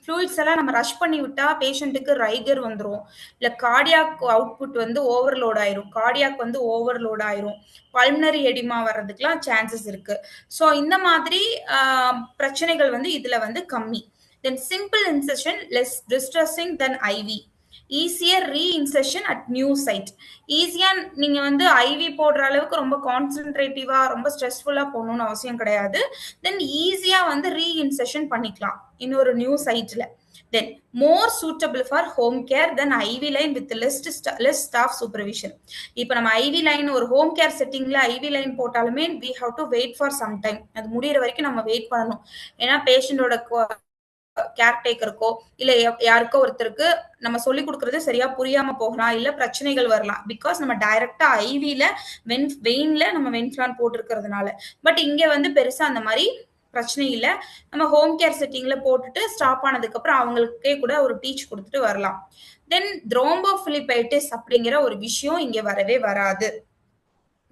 ஃப்ளூயிட்ஸ் எல்லாம் நம்ம ரஷ் பண்ணி விட்டா பேஷண்ட்டுக்கு ரைகர் வந்துரும். இல்ல கார்டியாக் அவுட்புட் வந்து ஓவர்லோட் ஆயிரும். கார்டியாக் வந்து ஓவர்லோட் ஆயிரும். பல்மனரி எடிமா வர்றதுக்குலாம் சான்சஸ் இருக்கு. ஸோ இந்த மாதிரி பிரச்சனைகள் வந்து இதுல வந்து கம்மி. Then simple incision less distressing than IV. Easier reincision at new site. ஈஸியா நீங்க வந்து ஐவி போடுற அளவுக்கு ரொம்ப கான்சென்ட்ரேட்டிவா ரொம்ப ஸ்ட்ரெஸ்ஃபுல்லா போடணும்னு அவசியம் கிடையாது. தென் ஈஸியா வந்து ரீஇன்செஷன் பண்ணிக்கலாம் இன்னொரு நியூ சைட்ல. Then more suitable for home care than IV line with less staff supervision. இப்போ நம்ம ஐவி லைன் ஒரு ஹோம் கேர் செட்டிங்ல ஐவி லைன் போட்டாலுமே we have to wait for some time. அது முடியிற வரைக்கும் நம்ம வெயிட் பண்ணணும். ஏன்னா பேஷண்டோட கேர்டேக்கருக்கோ இல்ல யாருக்கோ ஒருத்தருக்கு நம்ம சொல்லி கொடுக்கறது சரியா புரியாம போகலாம், இல்ல பிரச்சனைகள் வரலாம். பிகாஸ் நம்ம டைரக்டா ஐவில வெயின்ல நம்ம வென்ஃபிளான் போட்டிருக்கிறதுனால. பட் இங்க வந்து பெருசா அந்த மாதிரி பிரச்சனை இல்லை. நம்ம ஹோம் கேர் செட்டிங்ல போட்டுட்டு ஸ்டாப் ஆனதுக்கு அப்புறம் அவங்களுக்கே கூட ஒரு டீச் கொடுத்துட்டு வரலாம். தென் த்ரோம்போபிலிபைட்டிஸ் அப்படிங்கிற ஒரு விஷயம் இங்க வரவே வராது.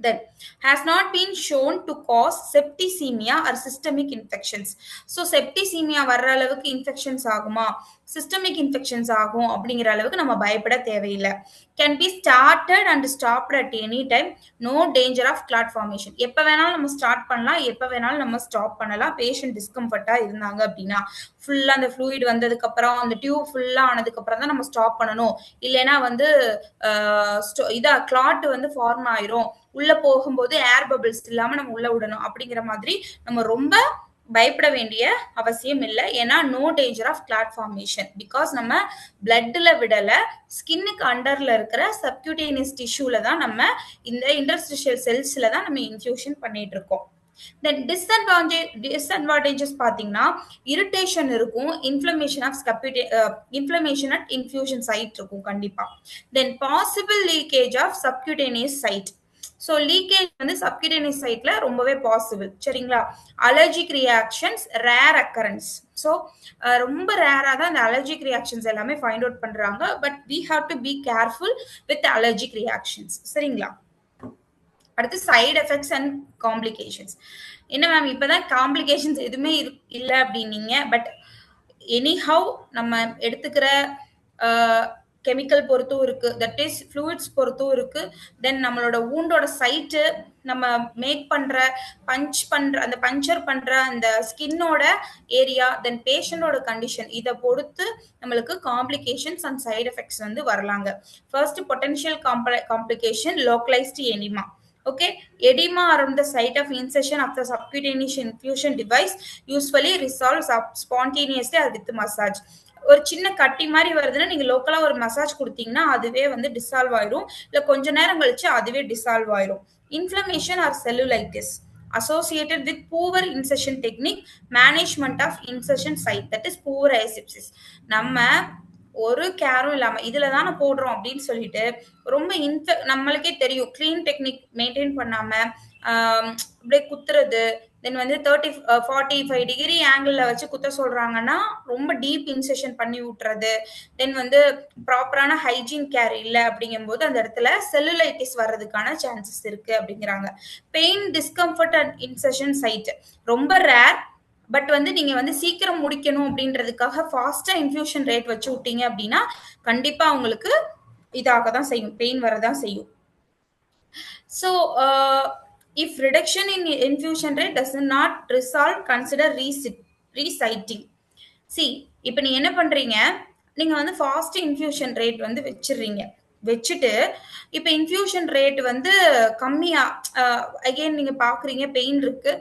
Then has not been shown to cause septicemia or systemic infections. So septicemia வர்ற அளவுக்கு இன்ஃபெக்ஷன்ஸ் ஆகுமா, சிஸ்டமிக் இன்ஃபெக்ஷன்ஸ் ஆகும் அப்படிங்கிற அளவுக்கு நம்ம பயப்பட தேவையில்லை. Can be started and stopped at any time. No danger of clot formation. எப்போ வேணாலும் நம்ம ஸ்டார்ட் பண்ணலாம், எப்போ வேணாலும் நம்ம ஸ்டாப் பண்ணலாம். பேஷண்ட் டிஸ்கம்ஃபர்ட்டா இருந்தாங்க அப்படின்னா ஃபுல்லா அந்த ஃப்ளூயிட் வந்ததுக்கு அப்புறம் அந்த டியூப் ஃபுல்லா ஆனதுக்கு அப்புறம் தான் நம்ம ஸ்டாப் பண்ணணும். இல்லைன்னா வந்து இதா கிளாட் வந்து ஃபார்ம் ஆயிரும், உள்ள போகும்போது ஏர் பபிள்ஸ் இல்லாம நம்ம உள்ள விடணும் அப்படிங்கிற மாதிரி நம்ம ரொம்ப பயப்பட வேண்டிய அவசியம் இல்லை. ஏன்னா no danger of clot formation. Because நம்ம பிளட்ல விடல, ஸ்கின்னுக்கு அண்டர்ல இருக்கிற சப்கியூட்டேனியஸ் டிஷ்யூல தான் நம்ம இந்த இன்டர்ஸ்டிஷியல் செல்ஸ்ல தான் நம்ம இன்ஃபியூஷன் பண்ணிட்டு இருக்கோம். தென் டிஸ்அட்வான்டேஜஸ் பாத்தீங்கன்னா இரிட்டேஷன் இருக்கும், இன்ஃப்ளமேஷன் அட் இன்ஃபியூஷன் சைட் இருக்கும் கண்டிப்பா. Then possible leakage of subcutaneous site. So leakage வந்து சப்கியூட்டேனியஸ் சைட்ல ரொம்பவே பாசிபிள். சரிங்களா. Allergic reactions rare occurrence. So ரொம்ப ரேரா தான் இந்த அலர்ஜிக் ரியாக்ஷன்ஸ் எல்லாமே ஃபைண்ட் அவுட் பண்றாங்க. But we have to be careful with allergic reactions. சரிங்களா. அடுத்து சைடு எஃபெக்ட்ஸ் அண்ட் காம்ப்ளிகேஷன்ஸ். என்ன மேம் இப்பதான் காம்ப்ளிகேஷன்ஸ் எதுவுமே இல்லை அப்படின்னீங்க. பட் எனிஹவ் நம்ம எடுத்துக்கிற கெமிக்கல் பொறுத்தும் இருக்கு, தட் இஸ் ஃப்ளூயிட்ஸ் பொறுத்தும் இருக்கு. தென் நம்மளோட ஊண்டோட சைட்டு, நம்ம மேக் பண்ற அந்த பஞ்சர் பண்ற அந்த ஸ்கின்னோட ஏரியா, தென் பேஷண்டோட கண்டிஷன், இதை பொறுத்து நம்மளுக்கு காம்ப்ளிகேஷன்ஸ் அண்ட் சைடு எஃபெக்ட்ஸ் வந்து வரலாங்க. First potential complication localised enema. Okay, edema around the site of insertion of the subcutaneous infusion device usually resolves spontaneously or with massage. ஒரு சின்ன கட்டி மாதிரி வருதுன்னா நீங்க லோக்கலா ஒரு மசாஜ் கொடுத்தீங்கன்னா அதுவே வந்து டிசால்வ் ஆயிரும், இல்ல கொஞ்ச நேரம் கழிச்சு அதுவே டிசால்வ் ஆயிரும். Inflammation or cellulitis associated with poor insertion technique, management of insertion site, that is poor asepsis. நம்ம ஒரு கேரும் இல்லாம இதுல தானே போடுறோம் அப்படின்னு சொல்லிட்டு ரொம்ப நம்மளுக்கே தெரியும் கிளீன் டெக்னிக் மெயின்டைன் பண்ணாம அப்படியே குத்துறது, தென் வந்து 45 டிகிரி ஆங்கிள் வச்சு குத்த சொல்றாங்கன்னா ரொம்ப டீப் இன்செஷன் பண்ணி விட்டுறது, தென் வந்து ப்ராப்பரான ஹைஜீன் கேர் இல்லை அப்படிங்கும்போது அந்த இடத்துல செல்லுலைட்டிஸ் வர்றதுக்கான சான்சஸ் இருக்கு அப்படிங்கிறாங்க. Pain discomfort and incision site ரொம்ப ரேர். பட் வந்து நீங்க வந்து சீக்கிரம் முடிக்கணும் அப்படின்றதுக்காக ஃபாஸ்டா இன்ஃபியூஷன் ரேட் வச்சு விட்டீங்க அப்படின்னா கண்டிப்பா உங்களுக்கு இதாக தான் செய்யும், பெயின் வரதான் செய்யும். So if reduction in infusion rate does not resolve, consider resiting. சி இப்போ நீங்க என்ன பண்றீங்க, நீங்க வந்து ஃபாஸ்ட் இன்ஃபியூஷன் ரேட் வந்து வச்சுட்டு இப்போ இன்ஃபியூஷன் ரேட் வந்து கம்மியா அகைன் நீங்க பாக்குறீங்க பெயின் இருக்கு,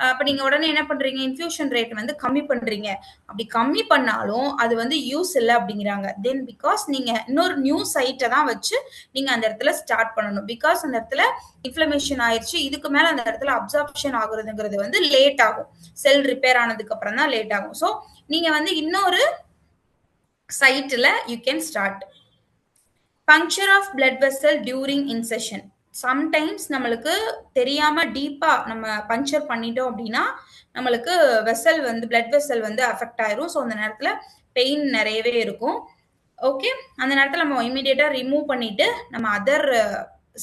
அப்ப நீங்க உடனே என்ன பண்றீங்க, இன்ஃபியூஷன் ரேட் வந்து கம்மி பண்றீங்க. அப்படி கம்மி பண்ணாலும் அது வந்து யூஸ் இல்லை அப்படிங்கிறாங்க. தென் பிகாஸ் நீங்க இன்னொரு நியூ சைட்டை தான் வச்சு நீங்க அந்த இடத்துல ஸ்டார்ட் பண்ணணும். பிகாஸ் அந்த இடத்துல இன்ஃப்ளமேஷன் ஆயிடுச்சு, இதுக்கு மேல அந்த இடத்துல அப்சார்ப்ஷன் ஆகுறதுங்கிறது வந்து லேட் ஆகும், செல் ரிப்பேர் ஆனதுக்கு அப்புறம் தான் லேட் ஆகும். ஸோ நீங்க வந்து இன்னொரு சைட்ல you can start. Puncture of blood vessel during incision. Sometimes நம்மளுக்கு தெரியாம டீப்பா நம்ம பஞ்சர் பண்ணிட்டோம் அப்படின்னா நம்மளுக்கு வெசல் வந்து பிளட் வெசல் வந்து அஃபெக்ட் ஆயிரும். ஸோ அந்த நேரத்துல பெயின் நிறையவே இருக்கும். ஓகே, அந்த நேரத்தில் நம்ம இமீடியட்டா ரிமூவ் பண்ணிட்டு நம்ம அதர்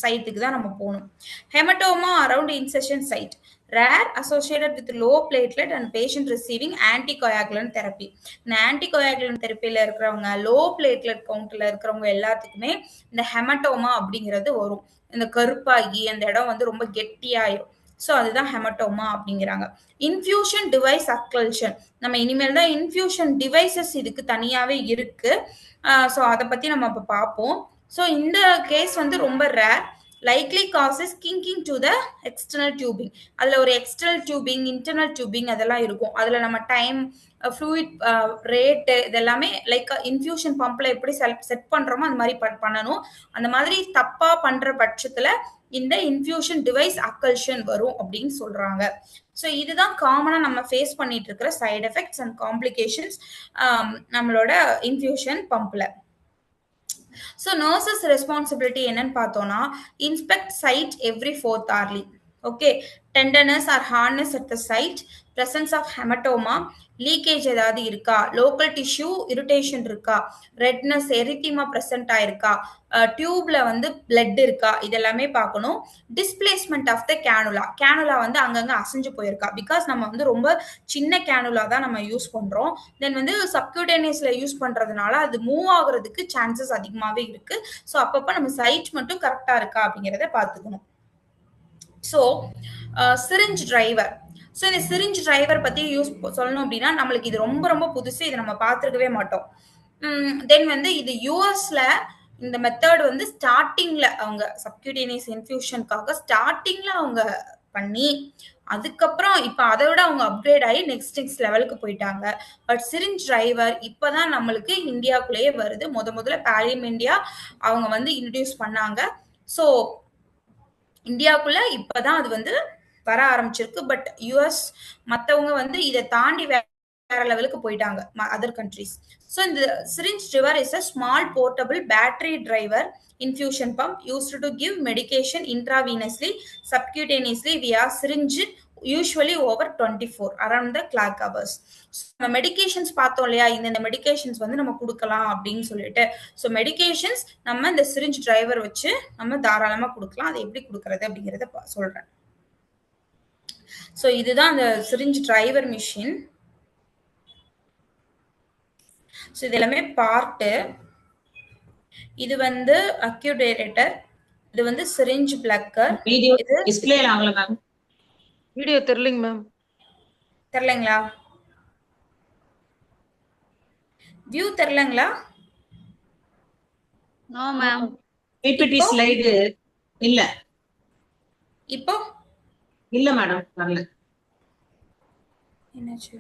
சைட்டுக்கு தான் நம்ம போகணும். Haematoma around incision site. rare, associated with low platelet and patient receiving anticoagulant therapy. இந்த anticoagulant தெரப்பியில் இருக்கிறவங்க லோ பிளேட்லெட் கவுண்ட்ல இருக்கிறவங்க எல்லாத்துக்குமே இந்த ஹெமட்டோமா அப்படிங்கிறது வரும். இந்த கருப்பாகி அந்த இடம் வந்து ரொம்ப கெட்டியாயிரும். ஸோ அதுதான் ஹெமட்டோமா அப்படிங்கிறாங்க. இன்ஃபியூஷன் டிவைஸ் அக்கல்ஷன், நம்ம இனிமேல் தான் இன்ஃபியூஷன் டிவைசஸ் இதுக்கு தனியாவே இருக்கு. ஸோ அதை பத்தி நம்ம இப்போ பார்ப்போம். ஸோ இந்த கேஸ் வந்து ரொம்ப rare. likely causes kinking to the external tubing. அதில் ஒரு எக்ஸ்டர்னல் டியூபிங், இன்டர்னல் டியூபிங் அதெல்லாம் இருக்கும். அதில் நம்ம டைம், ஃப்ளூயிட் ரேட்டு இதெல்லாமே லைக் இன்ஃபியூஷன் பம்பில் எப்படி செட் பண்ணுறோமோ அந்த மாதிரி பண்ணணும். அந்த மாதிரி தப்பாக பண்ணுற பட்சத்தில் இந்த இன்ஃபியூஷன் டிவைஸ் அக்கல்ஷன் வரும் அப்படின்னு சொல்கிறாங்க. ஸோ இதுதான் காமனாக நம்ம ஃபேஸ் பண்ணிட்டு இருக்கிற சைட் எஃபெக்ட்ஸ் அண்ட் காம்ப்ளிகேஷன்ஸ் நம்மளோட இன்ஃபியூஷன் பம்பில். ஸோ நர்சஸ் ரெஸ்பான்சிபிலிட்டி என்னன்னு பார்த்தோம்னா, inspect site every 4th hourly. Okay, tenderness or hardness at the site, presence of haematoma, leakage ஏதாவது இருக்கா, லோக்கல் டிஷ்யூ இரிட்டேஷன் இருக்கா, ரெட்னஸ் எரித்திமா பிரசன்ட் ஆயிருக்கா, டியூப்ல வந்து பிளட் இருக்கா, இதெல்லாமே பார்க்கணும். டிஸ்பிளேஸ்மெண்ட் ஆஃப் த கேனுலா வந்து அங்கங்க அசைஞ்சு போயிருக்கா, பிகாஸ் நம்ம வந்து ரொம்ப சின்ன கேனுலா தான் நம்ம யூஸ் பண்றோம். தென் வந்து சப்கியூட்டேனியஸ்ல யூஸ் பண்றதுனால அது மூவ் ஆகுறதுக்கு சான்சஸ் அதிகமாவே இருக்கு. ஸோ அப்பப்ப நம்ம சைட் மட்டும் கரெக்டா இருக்கா அப்படிங்கிறத பார்த்துக்கணும். So syringe driver. ஸோ இந்த சிரிஞ்ச் டிரைவர் பத்தி சொல்லணும் அப்படின்னா, நம்மளுக்கு இது ரொம்ப ரொம்ப புதுசு, இதை நம்ம பார்த்துருக்கவே மாட்டோம். தென் வந்து இது யூஎஸ்ல இந்த மெத்தட் வந்து ஸ்டார்டிங்ல அவங்க சப்கியூட்டேனியஸ் இன்ஃபியூஷனுக்காக ஸ்டார்டிங்ல அவங்க பண்ணி, அதுக்கப்புறம் இப்ப அதை விட அவங்க அப்கிரேட் ஆகி நெக்ஸ்ட் லெவலுக்கு போயிட்டாங்க. பட் சிரிஞ்ச் டிரைவர் இப்பதான் நம்மளுக்கு இந்தியாவுக்குள்ளேயே வருது. முதல்ல பாலியம் இந்தியா அவங்க வந்து இன்ட்ரடியூஸ் பண்ணாங்க. ஸோ இந்தியாவுக்குள்ள இப்பதான் அது வந்து வர ஆரம்பிச்சிருக்கு. பட் யூஎஸ் மற்றவங்க வந்து இதை தாண்டி வேற லெவலுக்கு போயிட்டாங்க, அதர் கண்ட்ரிஸ். ஸோ இந்த syringe driver is a small portable battery driver infusion pump used to give medication intravenously subcutaneously via syringe, usually over 24 around the clock hours. நம்ம மெடிகேஷன்ஸ் பார்த்தோம் இல்லையா, இந்த மெடிகேஷன்ஸ் வந்து நம்ம கொடுக்கலாம் அப்படின்னு சொல்லிட்டு. ஸோ மெடிகேஷன்ஸ் நம்ம இந்த சிரிஞ்ச் டிரைவர் வச்சு நம்ம தாராளமா கொடுக்கலாம். அதை எப்படி கொடுக்கறது அப்படிங்கிறத சொல்றேன். ஸோ இதுதான் அந்த சிரிஞ்ச் டிரைவர் மிஷின். ஸோ இது எல்லாமே பார்ட்டு. இது வந்து அக்யூடேட்டர், இது வந்து சிரிஞ்ச் பிளக்கர். வீடியோ டிஸ்ப்ளே ஆகல மேம். வீடியோ தெரியலங்க மேம். தெரியலங்களா? வியூ தெரியலங்களா? No ma'am. பிபிடி ஸ்லைடு இல்ல. இப்போ இல்ல மேடம், வரல. என்னாச்சு?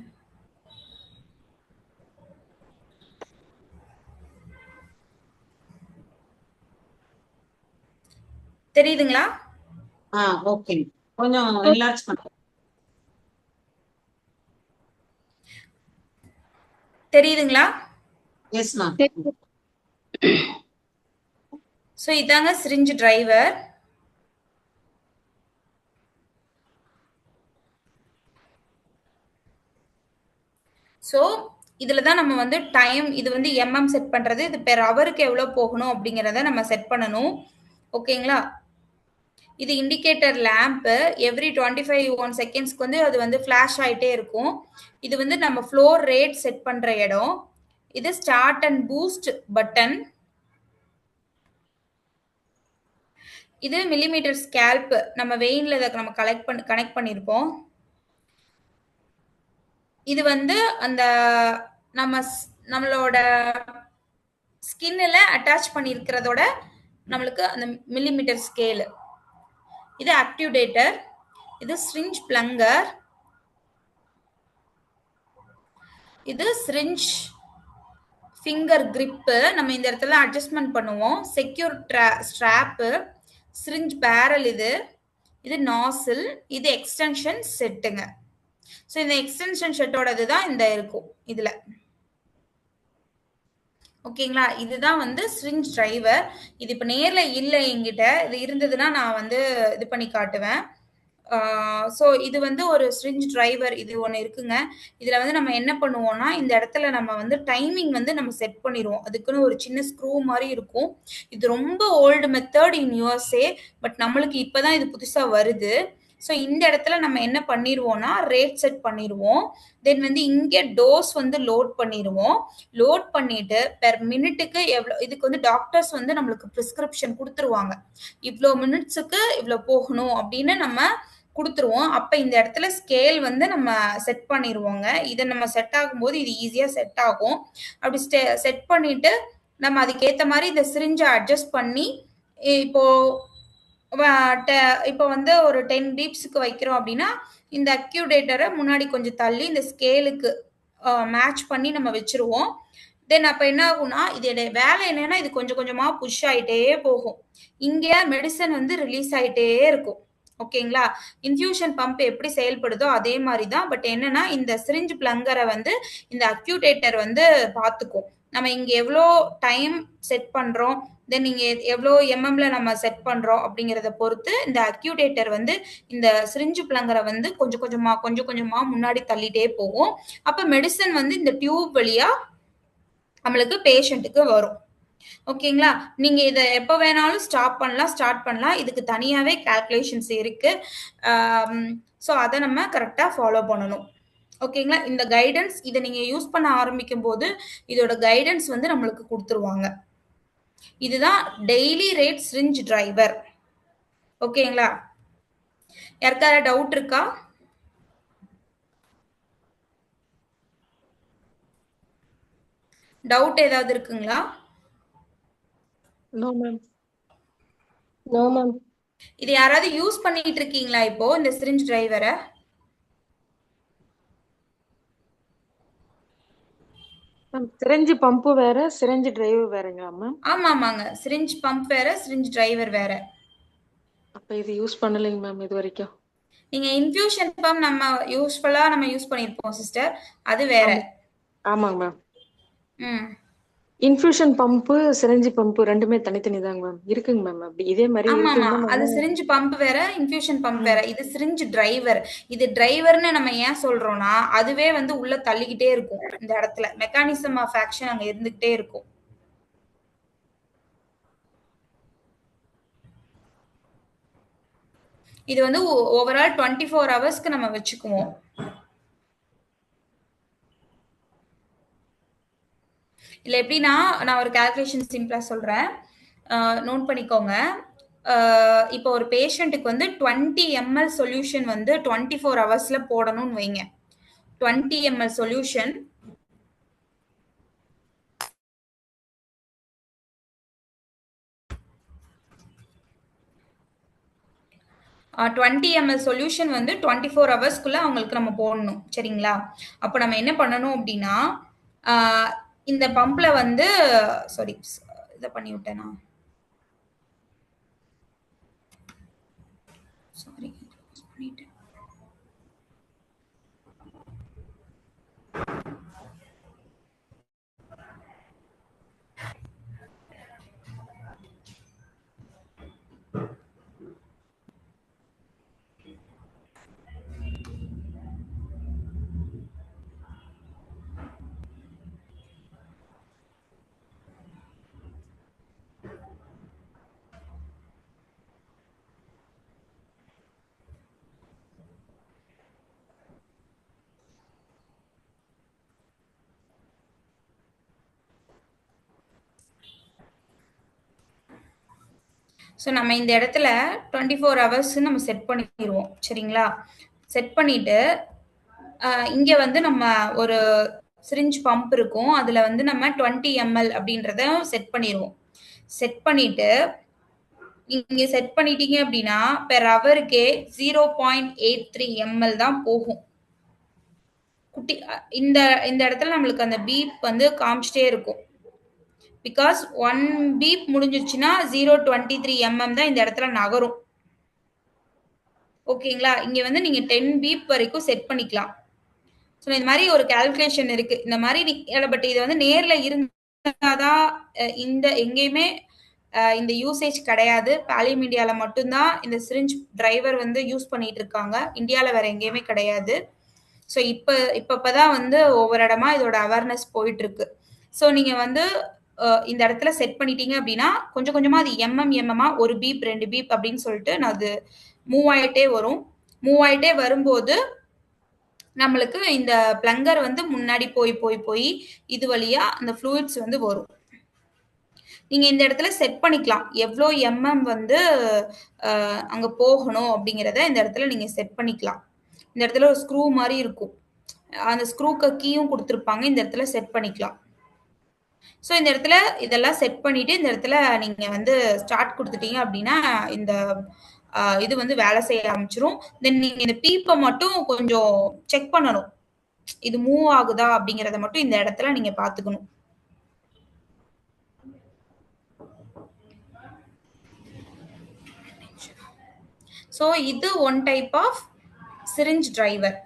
தெரியுதுங்களா? ஓகே, கொஞ்சம் என்லார்ஜ் பண்ணுங்க. தெரியுதுங்களா? Yes ma'am. ஸோ இதாங்க சிரிஞ்ச் டிரைவர். ஸோ இதுல தான் நம்ம வந்து டைம், இது வந்து எம்எம் செட் பண்றது, இது பெர் ஹவருக்கு எவ்வளவு போகணும் அப்படிங்கிறத நம்ம செட் பண்ணணும். ஓகேங்களா? இது இண்டிகேட்டர் லேம்ப். எவ்ரி 25 செகண்ட்ஸ்க்கு வந்து அது வந்து ஃபிளாஷ் ஆயிட்டே இருக்கும். இது வந்து நம்ம ஃப்ளோர் ரேட் செட் பண்ற இடம். இது ஸ்டார்ட் அண்ட் பூஸ்ட் பட்டன். இது மில்லிமீட்டர் ஸ்கேல்ப், நம்ம வெயின்ல இதை நம்ம கனெக்ட் பண்ணியிருப்போம். இது வந்து அந்த நம்மளோட ஸ்கின்ல அட்டாச் பண்ணியிருக்கிறதோட நம்மளுக்கு அந்த மில்லிமீட்டர் ஸ்கேல். இது ஆக்டிவேட்டர். இது சிரிஞ்ச் பிளங்கர். இது சிரிஞ்ச் ஃபிங்கர் கிரிப், நம்ம இந்த இடத்துல அட்ஜஸ்ட்மெண்ட் பண்ணுவோம். Secure strap. Syringe barrel. இது நாசில். இது எக்ஸ்டென்ஷன் செட்டுங்க. ஸோ இந்த எக்ஸ்டென்ஷன் செட்டோடது தான் இந்த இருக்கும் இதுல. ஓகேங்களா? இதுதான் வந்து சிரிஞ்ச் டிரைவர். இது இப்போ நேர்ல இல்லை என்கிட்ட, இது இருந்ததுன்னா நான் வந்து இது பண்ணி காட்டுவேன். ஸோ இது வந்து ஒரு சிரிஞ்ச் டிரைவர், இது ஒன்று இருக்குங்க. இதில் வந்து நம்ம என்ன பண்ணுவோம்னா, இந்த இடத்துல நம்ம வந்து டைமிங் வந்து நம்ம செட் பண்ணிடுவோம். அதுக்குன்னு ஒரு சின்ன ஸ்க்ரூ மாதிரி இருக்கும். இது ரொம்ப old method in USA, but நம்மளுக்கு இப்போதான் இது புதுசாக வருது. ஸோ இந்த இடத்துல நம்ம என்ன பண்ணிடுவோம்னா ரேட் செட் பண்ணிடுவோம். தென் வந்து இங்கே டோஸ் வந்து லோட் பண்ணிடுவோம். லோட் பண்ணிட்டு பெர் மினிட்டுக்கு எவ்வளோ, இதுக்கு வந்து டாக்டர்ஸ் வந்து நம்மளுக்கு ப்ரிஸ்கிரிப்ஷன் கொடுத்துருவாங்க. இவ்வளோ மினிட்ஸுக்கு இவ்வளோ போகணும் அப்படின்னு நம்ம கொடுத்துருவோம். அப்போ இந்த இடத்துல ஸ்கேல் வந்து நம்ம செட் பண்ணிடுவோங்க. இதை நம்ம செட் ஆகும்போது இது ஈஸியாக செட் ஆகும். அப்படி செட் பண்ணிட்டு நம்ம அதுக்கேற்ற மாதிரி இந்த சிரிஞ்சை அட்ஜஸ்ட் பண்ணி இப்போ இப்போ வந்து ஒரு 10 பீப்ஸுக்கு வைக்கிறோம் அப்படின்னா இந்த அக்யூடேட்டரை முன்னாடி கொஞ்சம் தள்ளி இந்த ஸ்கேலுக்கு மேட்ச் பண்ணி நம்ம வச்சிருவோம். தென் அப்போ என்ன ஆகும்னா இதோட வேலை என்னன்னா இது கொஞ்சம் கொஞ்சமாக புஷ் ஆகிட்டே போகும். இங்கே மெடிசன் வந்து ரிலீஸ் ஆகிட்டே இருக்கும். ஓகேங்களா? இன்ஃபியூஷன் பம்ப் எப்படி செயல்படுதோ அதே மாதிரி தான். பட் என்னன்னா இந்த சிரிஞ்ச் பிளங்கரை வந்து இந்த அக்யூடேட்டர் வந்து பார்த்துக்கும். நம்ம இங்கே எவ்வளோ டைம் செட் பண்ணுறோம், தென் இங்கே எவ்வளோ எம்எம்ல நம்ம செட் பண்ணுறோம் அப்படிங்கிறத பொறுத்து இந்த அக்யூடேட்டர் வந்து இந்த சிரிஞ்சு பிளங்கரை வந்து கொஞ்சம் கொஞ்சமாக முன்னாடி தள்ளிட்டே போகும். அப்போ மெடிசன் வந்து இந்த டியூப் வழியாக நம்மளுக்கு பேஷண்ட்டுக்கு வரும். ஓகேங்களா? நீங்க இதை எப்போ வேணாலும் ஸ்டார்ட் பண்ணலாம். இதுக்கு தனியாவே கால்குலேஷன்ஸ் இருக்கு. ஸோ அதை நம்ம கரெக்டாக ஃபாலோ பண்ணணும். ஓகேங்களா? இந்த கைடன்ஸ் இதை நீங்க யூஸ் பண்ண ஆரம்பிக்கும் போது இதோட கைடன்ஸ் வந்து நம்மளுக்கு கொடுத்துருவாங்க. இதுதான் டெய்லி ரேட் சிரிஞ்ச் டிரைவர். ஓகேங்களா? யாருக்கார டவுட் இருக்கா? டவுட் ஏதாவது இருக்குங்களா? No ma'am. No ma'am. இது யாராவது யூஸ் பண்ணிட்டு இருக்கீங்களா இப்போ இந்த சிரிஞ்ச் டிரைவரை? சிரிஞ்சு பம்பு வேற, சிரிஞ்சு டிரைவர் வேறங்களா மேம்? ஆமாங்க, சிரிஞ்ச் பம்ப் வேற, சிரிஞ்ச் டிரைவர் வேற. அப்ப இது யூஸ் பண்ணலைங்க மேம் இது வரைக்கும். நீங்க இன்ஃபியூஷன் பம்ப் நம்ம யூஸ் பண்ணிருப்போம் சிஸ்டர், அது வேற. ஆமாங்க மேம். ம். இன்ஃபியூஷன் பம்பு சிரிஞ்சு பம்பு ரெண்டுமே தனித்தனி தாங்க மேம். இருக்குங்க மேம். அப்படி இதே மாதிரி ஆமாமா, இருக்குங்க அது மேம். சிரிஞ்ச் பம்ப் வேற, இன்ஃபியூஷன் பம்ப் வேற. இது சிரிஞ்ச் டிரைவர். இது டிரைவர்னு நம்ம ஏன் சொல்றோம்னா அதுவே வந்து உள்ள தள்ளிக்கிட்டே இருக்கும். இந்த இடத்துல மெக்கானிசம் ஆஃப் ஆக்ஷன் அங்க இருந்துகிட்டே இருக்கும். இது வந்து ஓவரால் 24 ஹவர்ஸ்க்கு நம்ம வச்சுக்குவோம். இல்லை எப்படின்னா நான் ஒரு கால்குலேஷன் சிம்பிளா சொல்றேன், நோட் பண்ணிக்கோங்க. இப்போ ஒரு பேஷண்ட்டுக்கு வந்து 20 ml சொல்யூஷன் வந்து 24 ஹவர்ஸ்ல போடணும்னு வைங்க. 20 ml சொல்யூஷன் 20 ml சொல்யூஷன் வந்து 24 ஹவர்ஸ்க்குள்ள அவங்களுக்கு நம்ம போடணும். சரிங்களா? அப்போ நம்ம என்ன பண்ணணும் அப்படின்னா இந்த பம்ப்ல வந்து சாரி இதை பண்ணி விட்டேனா, சாரி பண்ணிட்டேன். ஸோ நம்ம இந்த இடத்துல 24 ஹவர்ஸ் நம்ம செட் பண்ணிடுவோம். சரிங்களா? செட் பண்ணிட்டு இங்கே வந்து நம்ம ஒரு சிரிஞ்ச் பம்ப் இருக்கும், அதுல வந்து நம்ம 20 ml அப்படின்றத செட் பண்ணிடுவோம். செட் பண்ணிட்டு இங்க செட் பண்ணிட்டீங்க அப்படின்னா பெர் ஹவருக்கே 0.83 ml தான் போகும். குட்டி இந்த இந்த இடத்துல நம்மளுக்கு அந்த பீப் வந்து காமிச்சிட்டே இருக்கும். பிகாஸ் 1 பீப் முடிஞ்சிருச்சுன்னா 0.23 mm தான் இந்த இடத்துல நகரும். ஓகேங்களா? இங்க வந்து நீங்க 10 பீப் வரைக்கும் செட் பண்ணிக்கலாம். ஸோ இந்த மாதிரி ஒரு கால்குலேஷன் இருக்கு. இந்த மாதிரி பட் இது வந்து நேர்ல இருந்தாதான் இந்த எங்கேயுமே இந்த யூசேஜ் கிடையாது. பாலியம் இந்தியால மட்டும்தான் இந்த சிரிஞ்ச் டிரைவர் வந்து யூஸ் பண்ணிட்டு இருக்காங்க. இந்தியாவில் வேற எங்கேயுமே கிடையாது. ஸோ இப்பதான் வந்து ஒவ்வொரு இடமா இதோட அவேர்னஸ் போயிட்டு இருக்கு. ஸோ நீங்க வந்து இந்த இடத்துல செட் பண்ணிட்டீங்க அப்படின்னா கொஞ்சம் கொஞ்சமா அது எம்எம்மா 1 பீப் 2 பீப் அப்படின்னு சொல்லிட்டு நான் அது மூவ் ஆயிட்டே வரும். மூவ் ஆயிட்டே வரும்போது நம்மளுக்கு இந்த பிளங்கர் வந்து முன்னாடி போய் போய் போய் இது வழியா அந்த ஃப்ளூயிட்ஸ் வந்து வரும். நீங்க இந்த இடத்துல செட் பண்ணிக்கலாம் எவ்வளோ வந்து அங்க போகணும் அப்படிங்கிறத இந்த இடத்துல நீங்க செட் பண்ணிக்கலாம். இந்த இடத்துல ஒரு ஸ்க்ரூ மாதிரி இருக்கும், அந்த ஸ்க்ரூக்கு கீயும் கொடுத்துருப்பாங்க, இந்த இடத்துல செட் பண்ணிக்கலாம். ஸோ இந்த இடத்துல இதெல்லாம் செட் பண்ணிட்டு இந்த இடத்துல நீங்க வந்து ஸ்டார்ட் கொடுத்துட்டீங்க அப்படின்னா இந்த இது வந்து வேலை செய்ய ஆரம்பிச்சிரும். தென் நீங்க இந்த பீப்பை மட்டும் கொஞ்சம் செக் பண்ணணும், இது மூவ் ஆகுதா அப்படிங்கறத மட்டும் இந்த இடத்துல நீங்க பாத்துக்கணும். ஸோ இது one type of syringe driver.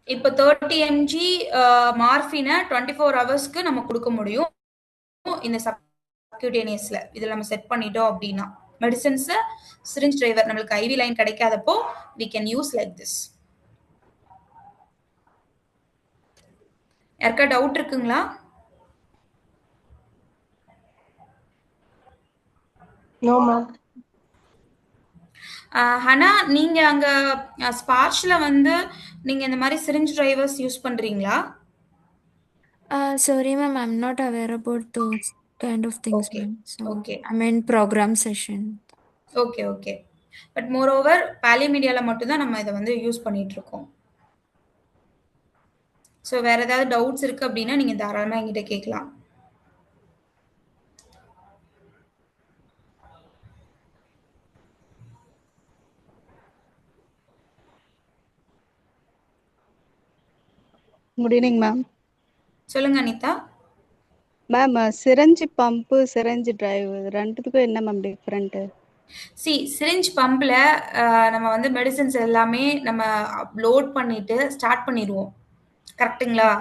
இப்போ 30 mg மார்பினை 24 ஹவர்ஸ்க்கு நம்ம கொடுக்க முடியும் இந்த சப்கியூட்டேனியஸ்ல. இதில் நம்ம செட் பண்ணிட்டோம் அப்படின்னா மெடிசன்ஸ் சிரிஞ்ச் டிரைவர் நம்மளுக்கு ஐவி லைன் கிடைக்காதப்போ we can use like this. யாருக்கா டவுட் இருக்குங்களா? No ma'am. ஹனா, நீங்க அங்க ஸ்பார்ச்ல வந்து நீங்க இந்த மாதிரி சிரிஞ்ச் டிரைவர்ஸ் யூஸ் பண்றீங்களா? Sorry ma'am, I'm not aware about those kind of things, Okay. ma'am. So Okay. I'm in program session. Okay okay. But moreover பாலி மீடியாவில் மட்டும்தான் நம்ம இதை வந்து யூஸ் பண்ணிட்டு இருக்கோம். ஸோ வேற ஏதாவது டவுட்ஸ் இருக்கு அப்படின்னா நீங்க தாராளமாக என்கிட்ட கேட்கலாம். Good evening ma'am. சொல்லுங்க அனிதா. மேம் சிரஞ்சு பம்பு சிரஞ்சு டிரைவ் ரெண்டுத்துக்கும் என்ன மேம் டிஃப்ரெண்ட்? சிரிஞ்ச் பம்பில் நம்ம வந்து மெடிசின்ஸ் எல்லாமே நம்ம லோட் பண்ணிட்டு ஸ்டார்ட் பண்ணிடுவோம், கரெக்டுங்களா?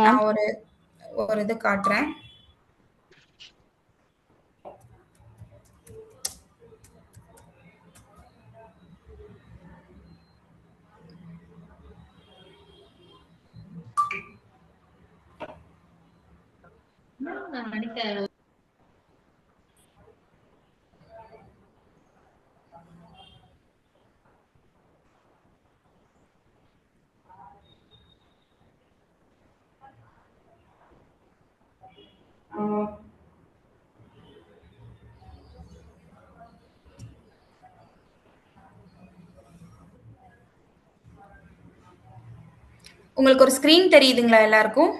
நான் ஒரு இது காட்டுறேன். உங்களுக்கு ஒரு ஸ்கிரீன் தெரியுதுங்களா எல்லாருக்கும்?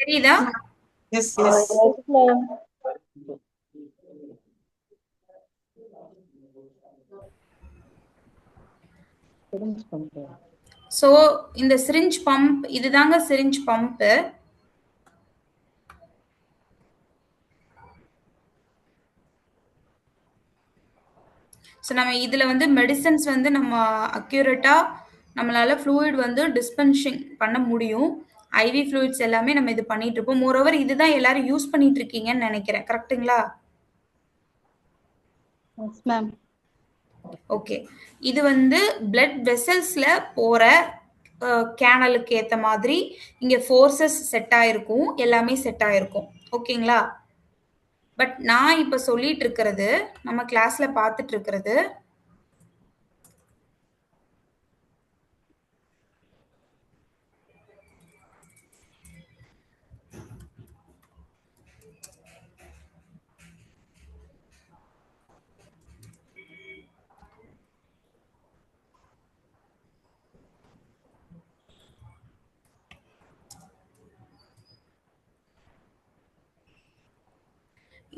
தெரியுதா? Yes, yes. ஸோ இந்த சிரிஞ்ச் பம்ப் இதுதாங்க சிரிஞ்ச் பம்ப்பு. ஸோ நம்ம இதில் வந்து மெடிசன்ஸ் வந்து நம்ம அக்யூரேட்டாக நம்மளால ஃப்ளூயிட் வந்து டிஸ்பென்ஷன் பண்ண முடியும். ஐவி ஃப்ளூயிட்ஸ் எல்லாமே நம்ம இது பண்ணிட்டு இருப்போம். மோரோவர் இதுதான் எல்லாரும் யூஸ் பண்ணிட்டு இருக்கீங்கன்னு நினைக்கிறேன், கரெக்டுங்களா? மேம். ஓகே. இது வந்து பிளட் வெசல்ஸ்ல போற கேனலுக்கு ஏற்ற மாதிரி இங்கே ஃபோர்ஸஸ் செட் ஆயிருக்கும், எல்லாமே செட் ஆயிருக்கும், ஓகேங்களா? பட் நான் இப்போ சொல்லிட்டு இருக்கிறது, நம்ம கிளாஸ்ல பார்த்துட்டு இருக்கிறது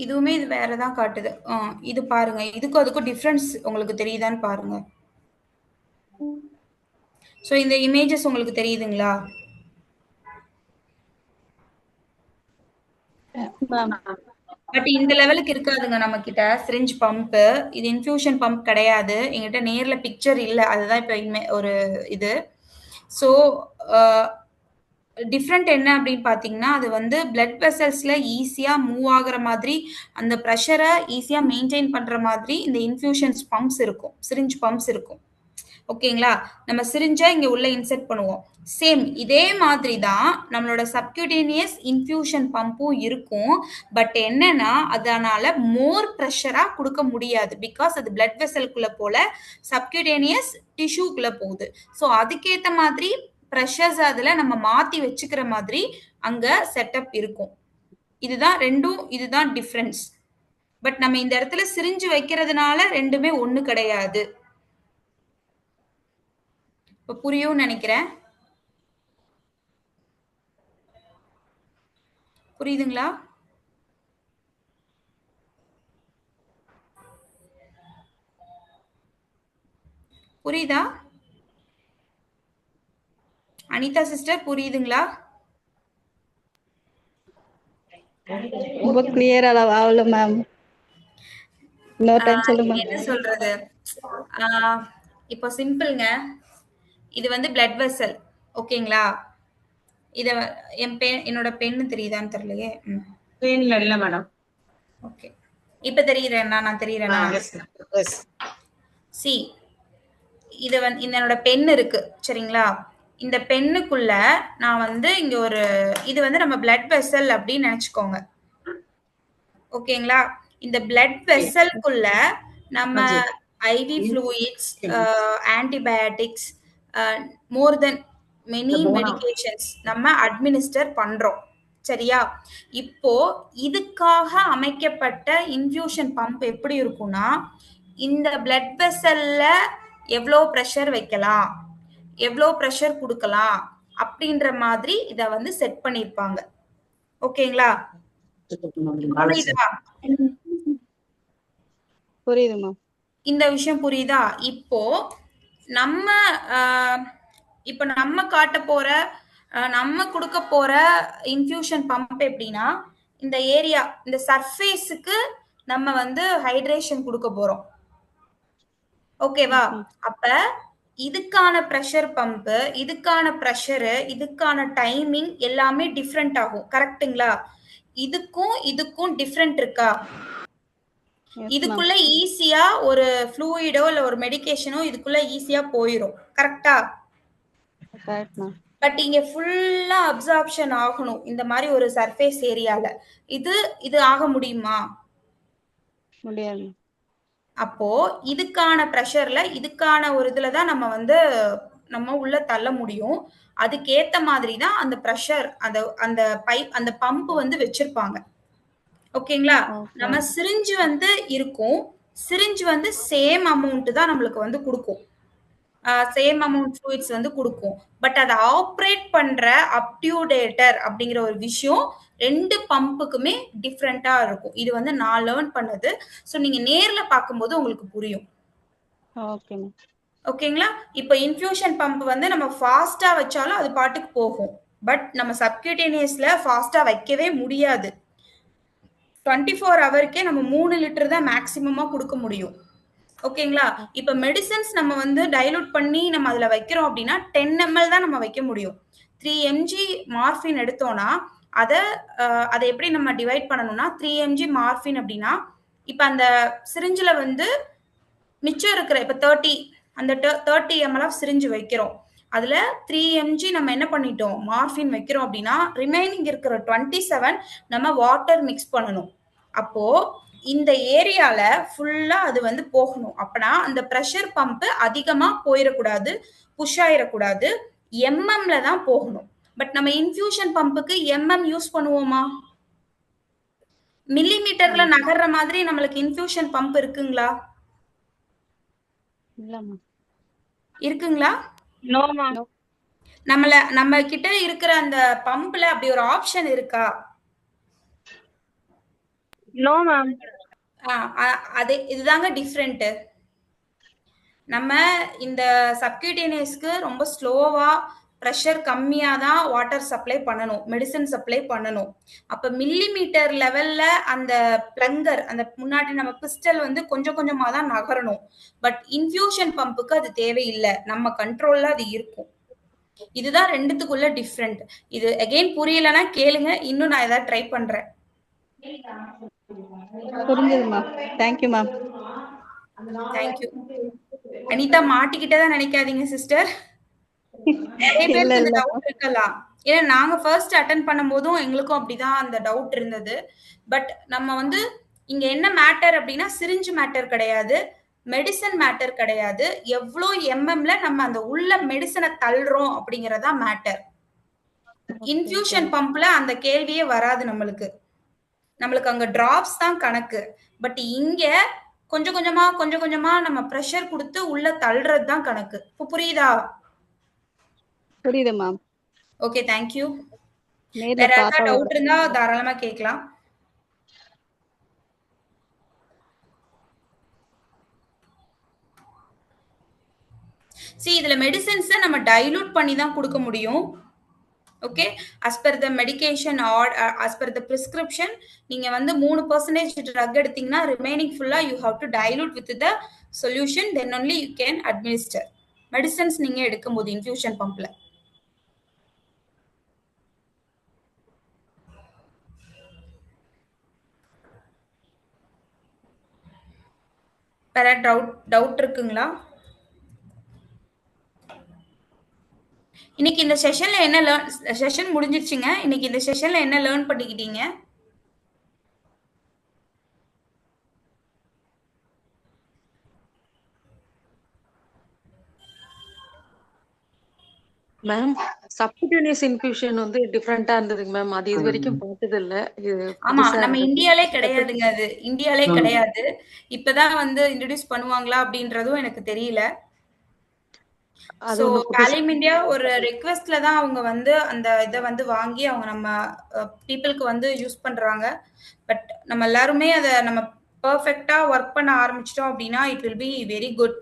இதுவுமே இது வேற தான் காட்டுது. இது பாருங்க, இதுக்கும் அதுக்கும் டிஃப்ரென்ஸ் உங்களுக்கு தெரியுதான்னு பாருங்க. ஸோ இந்த இமேஜஸ் உங்களுக்கு தெரியுதுங்களா? பட் இந்த லெவலுக்கு இருக்காதுங்க நம்ம கிட்ட சிரிஞ்ச் பம்ப். இது இன்ஃபியூஷன் பம்ப் கிடையாது, எங்கிட்ட நேர்ல பிக்சர் இல்லை, அதுதான் இப்போ ஒரு இது. ஸோ டிஃப்ரெண்ட் என்ன அப்படின்னு பார்த்தீங்கன்னா, அது வந்து பிளட் வெசல்ஸ்ல ஈஸியாக மூவ் ஆகுற மாதிரி, அந்த ப்ரெஷரை ஈஸியாக மெயின்டைன் பண்ணுற மாதிரி இந்த இன்ஃபியூஷன்ஸ் பம்ப்ஸ் இருக்கும், சிரிஞ்ச் பம்ப்ஸ் இருக்கும். ஓகேங்களா? நம்ம சிரிஞ்சை இங்க உள்ள இன்செர்ட் பண்ணுவோம். சேம் இதே மாதிரி தான் நம்மளோட சப்கியூட்டேனியஸ் இன்ஃப்யூஷன் பம்பும் இருக்கும். பட் என்னன்னா அதனால மோர் ப்ரெஷரா கொடுக்க முடியாது. பிகாஸ் அது பிளட் வெசலுக்குள்ள போல சப்கியூட்டேனியஸ் டிஷ்யூக்குள்ள போகுது. ஸோ அதுக்கேற்ற மாதிரி ப்ரெஷர்ஸ் அதுல நம்ம மாத்தி வச்சுக்கிற மாதிரி அங்க செட்டப் இருக்கும். இதுதான் டிஃபரன்ஸ். பட் நம்ம இந்த இடத்துல சிரிஞ்சு வைக்கிறதுனால ரெண்டுமே ஒண்ணு கிடையாது. இப்ப புரியும் நினைக்கிறேன். புரியுதுங்களா? புரியுதா? அனிதா சிஸ்டர் புரியுதுங்களா? ரொம்ப கிளியர் ஆகல மேம். இன்னொரு டைம் சொல்லுங்க மேம். என்ன சொல்றது? இப்போ சிம்பிள்ங்க. இது வந்து பிளட் வெசல். ஓகேங்களா? இத என்னோட பென்னு தெரியுதான்னு தெரியலையே. ஸ்கிரீன்ல இல்ல மேடம். ஓகே. இப்ப தெரியுறேன்னா நான் தெரியுறேனா? சி இது வந்து என்னோட பென் இருக்கு சரிங்களா? இந்த பென்னுக்குள்ள நான் வந்து இங்க ஒரு இது வந்து நம்ம பிளட் வெசல் அப்படின்னு நினைச்சுக்கோங்க. ஓகேங்களா? இந்த பிளட் வெசல்குள்ள நம்ம ஐவி ஃப்ளூயிட்ஸ், ஆன்டிபயோட்டிக்ஸ், மோர் தென் மெனி மெடிகேஷன்ஸ் நம்ம அட்மினிஸ்டர் பண்றோம். சரியா? இப்போ இதுக்காக அமைக்கப்பட்ட இன்ஃபியூஷன் பம்ப் எப்படி இருக்கும்னா இந்த பிளட் வெசல்ல எவ்வளோ ப்ரெஷர் வைக்கலாம், எவ்வளோ ப்ரெஷர் கொடுக்கலாம் அப்படின்ற மாதிரி இத வந்து செட் பண்ணிருப்பாங்க. ஓகேங்களா? புரியுதா? புரியுது மேம். இந்த விஷயம் புரியுதா? இப்போ நம்ம இப்ப நம்ம காட்ட போற நம்ம கொடுக்க போற இன்ஃபியூஷன் பம்ப் எப்படின்னா இந்த ஏரியா இந்த சர்ஃபேஸுக்கு நம்ம வந்து ஹைட்ரேஷன் கொடுக்க போறோம். ஓகேவா? அப்ப இதுக்கான ப்ரெஷர் பம்ப், இதுக்கான ப்ரெஷரு, இதுக்கான டைமிங் எல்லாமே டிஃப்ரெண்ட் ஆகும். கரெக்ட்டுங்களா? இதுக்கும் டிஃப்ரெண்ட் இருக்கா? இதுக்குள்ள ஈஸியா ஒரு ஃப்ளூயிடோ இல்ல ஒரு மெடிகேஷனோ இதுக்குள்ள ஈஸியா போயிரும். கரெக்டா? பட் இங்க ஃபுல்லா அப்சார்ப்ஷன் ஆகணும் இந்த மாதிரி ஒரு சர்ஃபேஸ் ஏரியால. இது ஆக முடியுமா? முடியாது. அப்போ இதுக்கான ப்ரெஷர்ல இதுக்கான ஒரு இதுல தான் நம்ம வந்து நம்ம உள்ள தள்ள முடியும். அதுக்கேத்த மாதிரி தான் அந்த ப்ரெஷர் அந்த பைப் அந்த பம்ப் வந்து வச்சிருப்பாங்க. ஓகேங்களா? நம்ம சிரிஞ்சு வந்து இருக்கும். சிரிஞ்சு வந்து சேம் அமௌண்ட் தான் நம்மளுக்கு வந்து கொடுக்கும். சேம் அமௌண்ட் ஃப்ளூயிட்ஸ் வந்து கொடுக்கும். பட் அதை ஆப்ரேட் பண்ற அப்டியூடேட்டர் அப்படிங்கிற ஒரு விஷயம் ரெண்டு பம்புக்குமே டிஃப்ரெண்டா இருக்கும். இது வந்து நான் லேர்ன் பண்ணது. ஸோ நீங்க நேர்ல பார்க்கும்போது உங்களுக்கு புரியும். ஓகேங்களா? இப்போ இன்ஃபியூஷன் பம்ப் வந்து நம்ம ஃபாஸ்டா வச்சாலும் அது பாட்டுக்கு போகும். பட் நம்ம சப்கியூட்டேனியஸ்ல ஃபாஸ்டா வைக்கவே முடியாது. 24 ஹவருக்கே நம்ம 3 லிட்டர் தான் மேக்சிமமா கொடுக்க முடியும். ஓகேங்களா? இப்ப மெடிசன்ஸ் நம்ம வந்து டைலூட் பண்ணி நம்ம அதுல வைக்கிறோம் அப்படின்னா 10 ml தான் நம்ம வைக்க முடியும். 3 mg மார்பின் எடுத்தோம்னா அதை எப்படி நம்ம டிவைட் பண்ணணும்னா 3 mg மார்பின் அப்படின்னா இப்ப அந்த சிரிஞ்சில வந்து மிச்சம் இருக்கிற இப்ப 30 ml ஆஃப் சிரிஞ்சு வைக்கிறோம். அதுல 3 mg நம்ம என்ன பண்ணிட்டோம் மார்பின் வைக்கிறோம் அப்படின்னா ரிமைனிங் இருக்கிற 27 நம்ம வாட்டர் மிக்ஸ் பண்ணணும். அப்போ இந்த ஏரியால ஃபுல்லா அது வந்து போகணும். அப்பனா அந்த ப்ரெஷர் பம்ப் அதிகமா போயிடக்கூடாது, புஷ் ஆயிடக்கூடாது, எம்எம்ல தான் போகணும். பட் நம்ம இன்ஃபியூஷன் பம்புக்கு எம்எம் யூஸ் பண்ணுவோமா? மில்லி மீட்டர்ல நகர்ற மாதிரி நம்மளுக்கு இன்ஃபியூஷன் பம்ப் இருக்குங்களா? இருக்குங்களா? நம்ம கிட்ட இருக்கிற அந்த பம்ப்ல அப்படி ஒரு ஆப்ஷன் இருக்கா? No ma'am. இதுதாங்க டிஃப்ரெண்ட். நம்ம இந்த சப்கியூட்டேனியஸ்க்கு ரொம்ப ஸ்லோவா ப்ரெஷர் கம்மியா தான் வாட்டர் சப்ளை பண்ணணும், மெடிசன் சப்ளை பண்ணணும். அப்ப மில்லி மீட்டர் லெவல்ல அந்த பிளங்கர் அந்த முன்னாடி நம்ம பிஸ்டல் வந்து கொஞ்சம் கொஞ்சமா தான் நகரணும். பட் இன்ஃபியூஷன் பம்புக்கு அது தேவையில்லை, நம்ம கண்ட்ரோல்ல அது இருக்கும். இதுதான் ரெண்டுத்துக்குள்ள டிஃப்ரெண்ட். இது அகைன் புரியலன்னா கேளுங்க, இன்னும் நான் ஏதாவது ட்ரை பண்றேன். புரிஞ்சது ma'am. Thank you ma'am. Thank you. Anita மாட்டிக்கிட்டதா நினைக்காதீங்க சிஸ்டர். நிறைய இல்ல பேருக்கு இந்த இல்ல டவுட் இருக்கலாம். ஏன்னா நாங்க ஃபர்ஸ்ட் அட்டென்ட் பண்ணும்போதும் எங்களுக்கும் அப்படிதான் அந்த டவுட் இருந்தது. பட் நம்ம வந்து இங்க என்ன மேட்டர் அப்படின்னா சிரிஞ்சு மேட்டர் கிடையாது, மெடிசன் மேட்டர் கிடையாது. எவ்வளோ எம்எம்ல நம்ம அந்த உள்ள மெடிசனை தள்ளுறோம் அப்படிங்கறதா மேட்டர். இன்ஃபியூஷன் பம்ப்ல அந்த கேள்வியே வராது நம்மளுக்கு. நம்மளுக்கு அங்க டிராப்ஸ் தான் கணக்கு. பட் இங்க கொஞ்சம் கொஞ்சமா கொஞ்சம் கொஞ்சமா நம்ம ப்ரெஷர் கொடுத்து உள்ள தள்ளுறது தான் கணக்கு. இப்போ புரியுதா? புரியுது மேம். Okay, thank you. நேர்ல வேற பார்த்தா ஏதாவது டவுட் வரும். இருந்தா தாராளமா கேட்கலாம். இதுல மெடிசின்ஸ் நம்ம டைலூட் பண்ணி தான் கொடுக்க முடியும். Okay, as per the medication or as per the prescription நீங்க வந்து 3% ட்ரக் எடுத்தீங்கன்னா ரிமைனிங் ஃபுல்லா you have to dilute with the solution, then only you can administer medicines நீங்க எடுக்கும்போது இன்ஃபியூஷன் பம்ப்ல. வேற டவுட் இருக்குங்களா? இன்னைக்கு இந்த செஷன்ல என்ன செஷன் முடிஞ்சிருச்சுங்க. இன்னைக்கு இந்த செஷன்ல என்ன லேர்ன் பண்ணிக்கிட்டீங்க? மேம் சப்குட்டேனியஸ் இன்ஃபியூஷன் வந்து டிஃபரெண்டா இருந்ததுங்க மேம். அது இது வரைக்கும் பார்த்தது இல்ல. இது ஆமா, புதுசா நம்ம இருந்தது. இந்தியாலே கிடையாதுங்க. அது இந்தியாலே கிடையாது. இப்பதான் வந்து இன்ட்ரோடியூஸ் பண்ணுவாங்களா அப்படின்றதும் எனக்கு தெரியல. அது சோ ஒண்ணு புதுசா காலிம் இந்தியா ஒரு ரெக்வெஸ்ட்ல தான் அவங்க வந்து அந்த இதை வந்து வாங்கி அவங்க நம்ம பீப்புளுக்கு வந்து யூஸ் பண்றாங்க. பட் நம்ம எல்லாருமே அதை நம்ம பெர்ஃபெக்ட்டா ஒர்க் பண்ண ஆரம்பிச்சிட்டோம் அப்படின்னா it will be very good.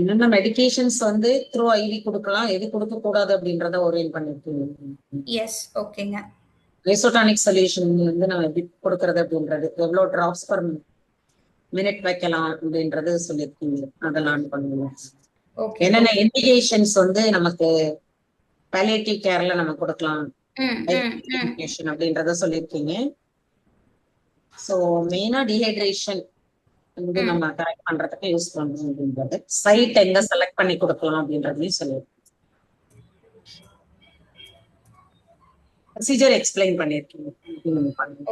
என்னென்ன மெடிகேஷன்ஸ் வந்து த்ரூ ஐவி கொடுக்கலாம், எது கொடுக்க கூடாது அப்படின்றத ஓரியன்ட் பண்ணிருக்கீங்க. எஸ், ஓகேங்க. ஐசோடானிக் சொல்யூஷன் வந்து நம்ம எப்படி கொடுக்கறது அப்படின்றது, எவ்வளவு டிராப்ஸ் பர் மினிட் வைக்கலாம் அப்படின்றது சொல்லியிருக்கீங்க. அதெல்லாம் பண்ணுவோம். ஓகே, என்னென்ன இண்டிகேஷன்ஸ் வந்து நமக்கு பாலியேட்டிவ் கேர்ல நம்ம கொடுக்கலாம் அப்படின்றத சொல்லியிருக்கீங்க. ஸோ மெயினா டீஹைட்ரேஷன் வந்து நம்ம கரெக்ட் பண்றதுக்கு யூஸ் பண்ணணும் அப்படின்றது, சைட் எங்க செலக்ட் பண்ணி கொடுக்கலாம் அப்படின்றதையும் சொல்லியிருக்கோம். ப்ரொசீஜர் எக்ஸ்பிளைன் பண்ணியிருக்கீங்க.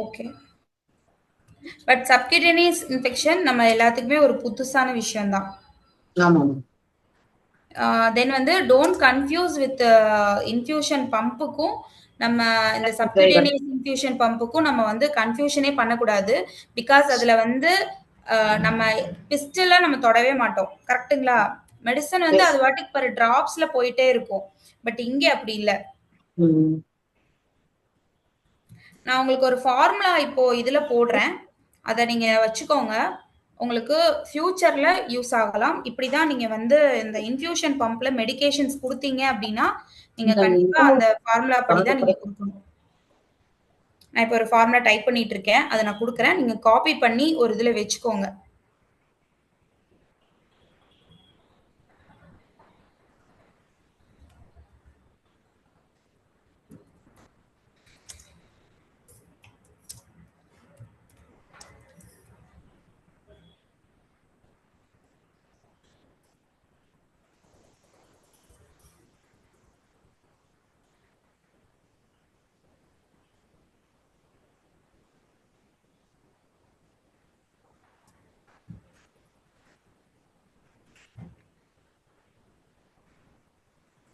ஓகே. பட் சப்கியூட்டேனியஸ் இன்ஃபெக்ஷன் நம்ம எல்லாத்துக்குமே ஒரு புதுசான விஷயம் தான். ஆமாம். தென் வந்து டோன்ட் கன்ஃபியூஸ் வித் இன்ஃபியூஷன் பம்புக்கும் நம்ம இந்த சப்கியூட்டேனியஸ் இன்ஃபியூஷன் பம்புக்கும் நம்ம வந்து கன்ஃபியூஷனே பண்ணக்கூடாது. பிகாஸ் அதுல வந்து நம்ம பிஸ்டல்ல நம்ம தொடவே மாட்டோம். கரெக்ட்டுங்களா? மெடிசன் வந்து அது வாட்டிக்கு பர் டிராப்ஸ்ல போயிட்டே இருக்கும். பட் இங்க அப்படி இல்லை. நான் உங்களுக்கு ஒரு ஃபார்முலா இப்போ இதுல போடுறேன், அதை நீங்க வச்சுக்கோங்க. உங்களுக்கு ஃபியூச்சர்ல யூஸ் ஆகலாம். இப்படிதான் நீங்க வந்து இந்த இன்ஃபியூஷன் பம்ப்ல மெடிகேஷன்ஸ் கொடுத்தீங்க அப்படின்னா நீங்க கண்டிப்பா அந்த ஃபார்முலா படிதான் நீங்க கொடுக்கணும். நான் இப்போ ஒரு ஃபார்முலா டைப் பண்ணிட்டு இருக்கேன், அதை நான் கொடுக்குறேன். நீங்க காப்பி பண்ணி ஒரு இதுல வச்சுக்கோங்க.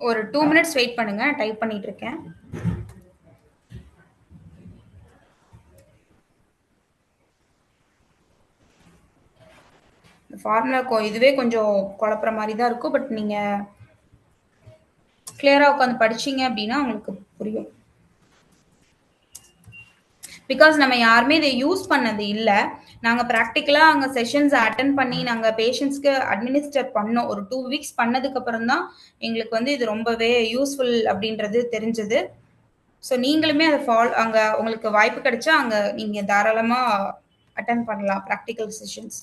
ஒரு 2 மினிட்ஸ் வெயிட் பண்ணுங்க, டைப் பண்ணிட்டு இருக்கேன். ஃபார்முலா இதுவே கொஞ்சம் குழப்புற மாதிரி தான் இருக்கும். பட் நீங்க கிளியரா உட்காந்து படிச்சீங்க அப்படின்னா உங்களுக்கு புரியும். பிகாஸ் நம்ம யாருமே இதை யூஸ் பண்ணது இல்லை. நாங்கள் ப்ராக்டிக்கலாக அங்கே செஷன்ஸ் அட்டன் பண்ணி நாங்கள் பேஷண்ட்ஸ்க்கு அட்மினிஸ்டர் பண்ணோம். ஒரு 2 வீக்ஸ் பண்ணதுக்கு அப்புறம் தான் எங்களுக்கு வந்து இது ரொம்பவே யூஸ்ஃபுல் அப்படின்றது தெரிஞ்சது. ஸோ நீங்களுமே அதை அங்கே உங்களுக்கு வாய்ப்பு கிடைச்சா அங்கே நீங்கள் தாராளமாக அட்டன் பண்ணலாம் ப்ராக்டிக்கல் செஷன்ஸ்.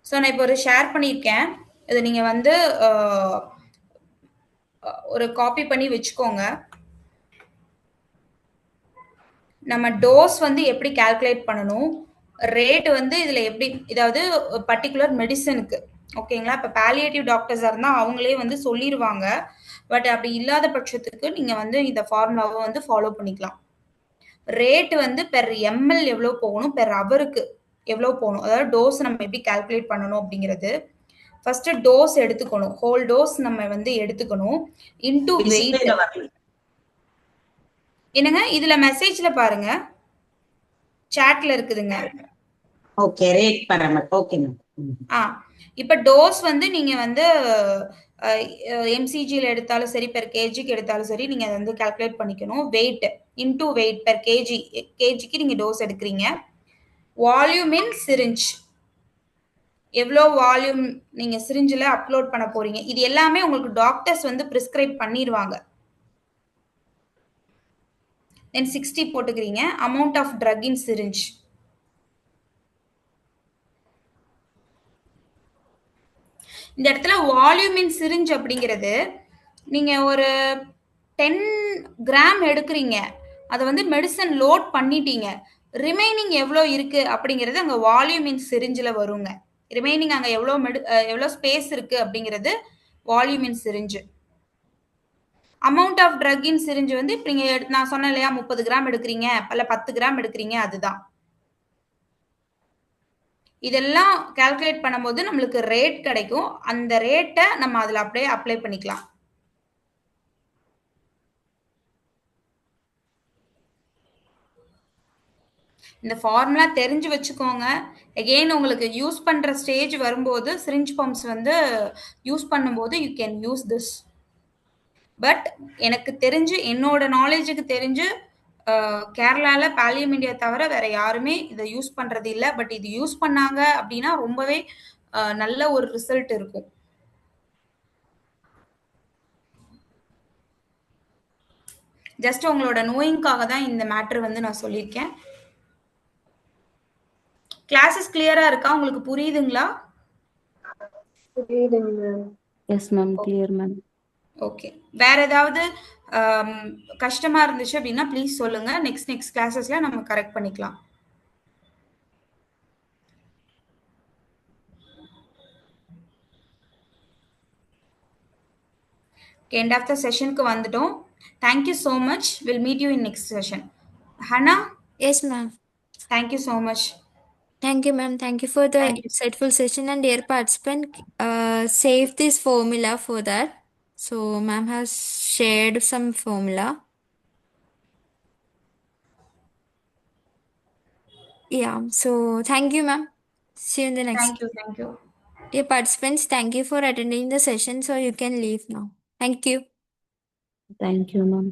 ஸோ நான் இப்போ ஒரு ஷேர் பண்ணியிருக்கேன். இது நீங்கள் வந்து ஒரு காப்பி பண்ணி வச்சுக்கோங்க. நம்ம டோஸ் வந்து எப்படி கால்குலேட் பண்ணணும், ரேட் வந்து இதுல எப்படி, இதாவது பர்டிகுலர் மெடிசனுக்கு ஓகேங்களா. இப்போ பாலியேட்டிவ் டாக்டர்ஸாக இருந்தால் அவங்களே வந்து சொல்லிடுவாங்க. பட் அப்படி இல்லாத பட்சத்துக்கு நீங்கள் வந்து இந்த ஃபார்முலாவை வந்து ஃபாலோ பண்ணிக்கலாம். ரேட் வந்து பெர் எம்எல் எவ்வளோ போகணும், பெர் ஹவருக்கு எவ்வளோ போகணும், அதாவது டோஸ் நம்ம எப்படி கால்குலேட் பண்ணணும் அப்படிங்கிறது. ஃபர்ஸ்ட் டோஸ் எடுத்துக்கணும், ஹோல் டோஸ் நம்ம வந்து எடுத்துக்கணும். Into weight. டிஸ்பிளேல வரல. என்னங்க இதுல மெசேஜ்ல பாருங்க, சாட்ல இருக்குதுங்க. Okay, rate parameter. Okay ma'am. ஆ இப்போ டோஸ் வந்து நீங்க வந்து எம்சிஜியில் எடுத்தாலும் சரி, பெர் கேஜிக்கு எடுத்தாலும் சரி, நீங்க அதை வந்து கால்குலேட் பண்ணிக்கணும். Weight into weight per kg, கேஜிக்கு நீங்க டோஸ் எடுக்கிறீங்க. வால்யூம் இன் சிரிஞ்ச், எவ்வளோ வால்யூம் நீங்க சிரிஞ்சில் அப்லோட் பண்ண போறீங்க, இது எல்லாமே உங்களுக்கு டாக்டர்ஸ் வந்து பிரிஸ்கிரைப் பண்ணிடுவாங்க. தென் 60 போட்டுக்கிறீங்க. Amount of drug in syringe, இந்த இடத்துல வால்யூம் இன் சிரிஞ்ச் அப்படிங்கிறது நீங்க ஒரு 10 கிராம் எடுக்கிறீங்க, அதை வந்து மெடிசன் லோட் பண்ணிட்டீங்க, ரிமைனிங் எவ்வளோ இருக்கு அப்படிங்கிறது அங்கே வால்யூம் இன் சிரிஞ்சில் வருங்க. ரிமைனிங் அங்கே எவ்வளோ ஸ்பேஸ் இருக்கு அப்படிங்கிறது volume in syringe. Amount of drug in syringe வந்து இப்போ நீங்கள் நான் சொன்னேன் இல்லையா, 30 கிராம் எடுக்கிறீங்க இல்லை 10 கிராம் எடுக்கிறீங்க, அதுதான். இதெல்லாம் கால்குலேட் பண்ணும்போது நம்மளுக்கு ரேட் கிடைக்கும். அந்த ரேட்டை நம்ம அதில் அப்படியே அப்ளை பண்ணிக்கலாம். இந்த ஃபார்முலா தெரிஞ்சு வச்சுக்கோங்க. எகெயின் உங்களுக்கு யூஸ் பண்ணுற ஸ்டேஜ் வரும்போது சிரிஞ்ச் பம்ப்ஸ் வந்து யூஸ் பண்ணும்போது you can use this. But எனக்கு தெரிஞ்சு, என்னோட நாலேஜுக்கு தெரிஞ்சு, கேரளாவில் பாலியம் இந்தியா தவிர வேற யாருமே இதை யூஸ் பண்ணுறது இல்லை. பட் இது யூஸ் பண்ணாங்க அப்படின்னா ரொம்பவே நல்ல ஒரு ரிசல்ட் இருக்கும். ஜஸ்ட் உங்களோட நோயிங்காக தான் இந்த மேட்ரு வந்து நான் சொல்லியிருக்கேன். கிளாஸஸ் கிளியரா இருக்கா, உங்களுக்கு புரியுதுங்களா? புரியுதுங்க ma'am. Yes ma'am, clear ma'am. Okay, வேற ஏதாவது கஷ்டமா இருந்துச்சு அப்படின்னா ப்ளீஸ் சொல்லுங்க. நெக்ஸ்ட் கிளாஸஸ்ல நம்ம கரெக்ட் பண்ணிக்கலாம். எண்ட் ஆஃப் த செஷனுக்கு வந்துட்டோம். Thank you so much. Will meet you in next session. Hana? Yes, ma'am. Thank you so much. Thank you, ma'am. Thank you for the Thank you. insightful session, and dear participant, save this formula for that. So, ma'am has shared some formula. Yeah. So, thank you, ma'am. See you in the next. Thank you. Dear participants, thank you for attending the session. So, you can leave now. Thank you. Thank you ma'am.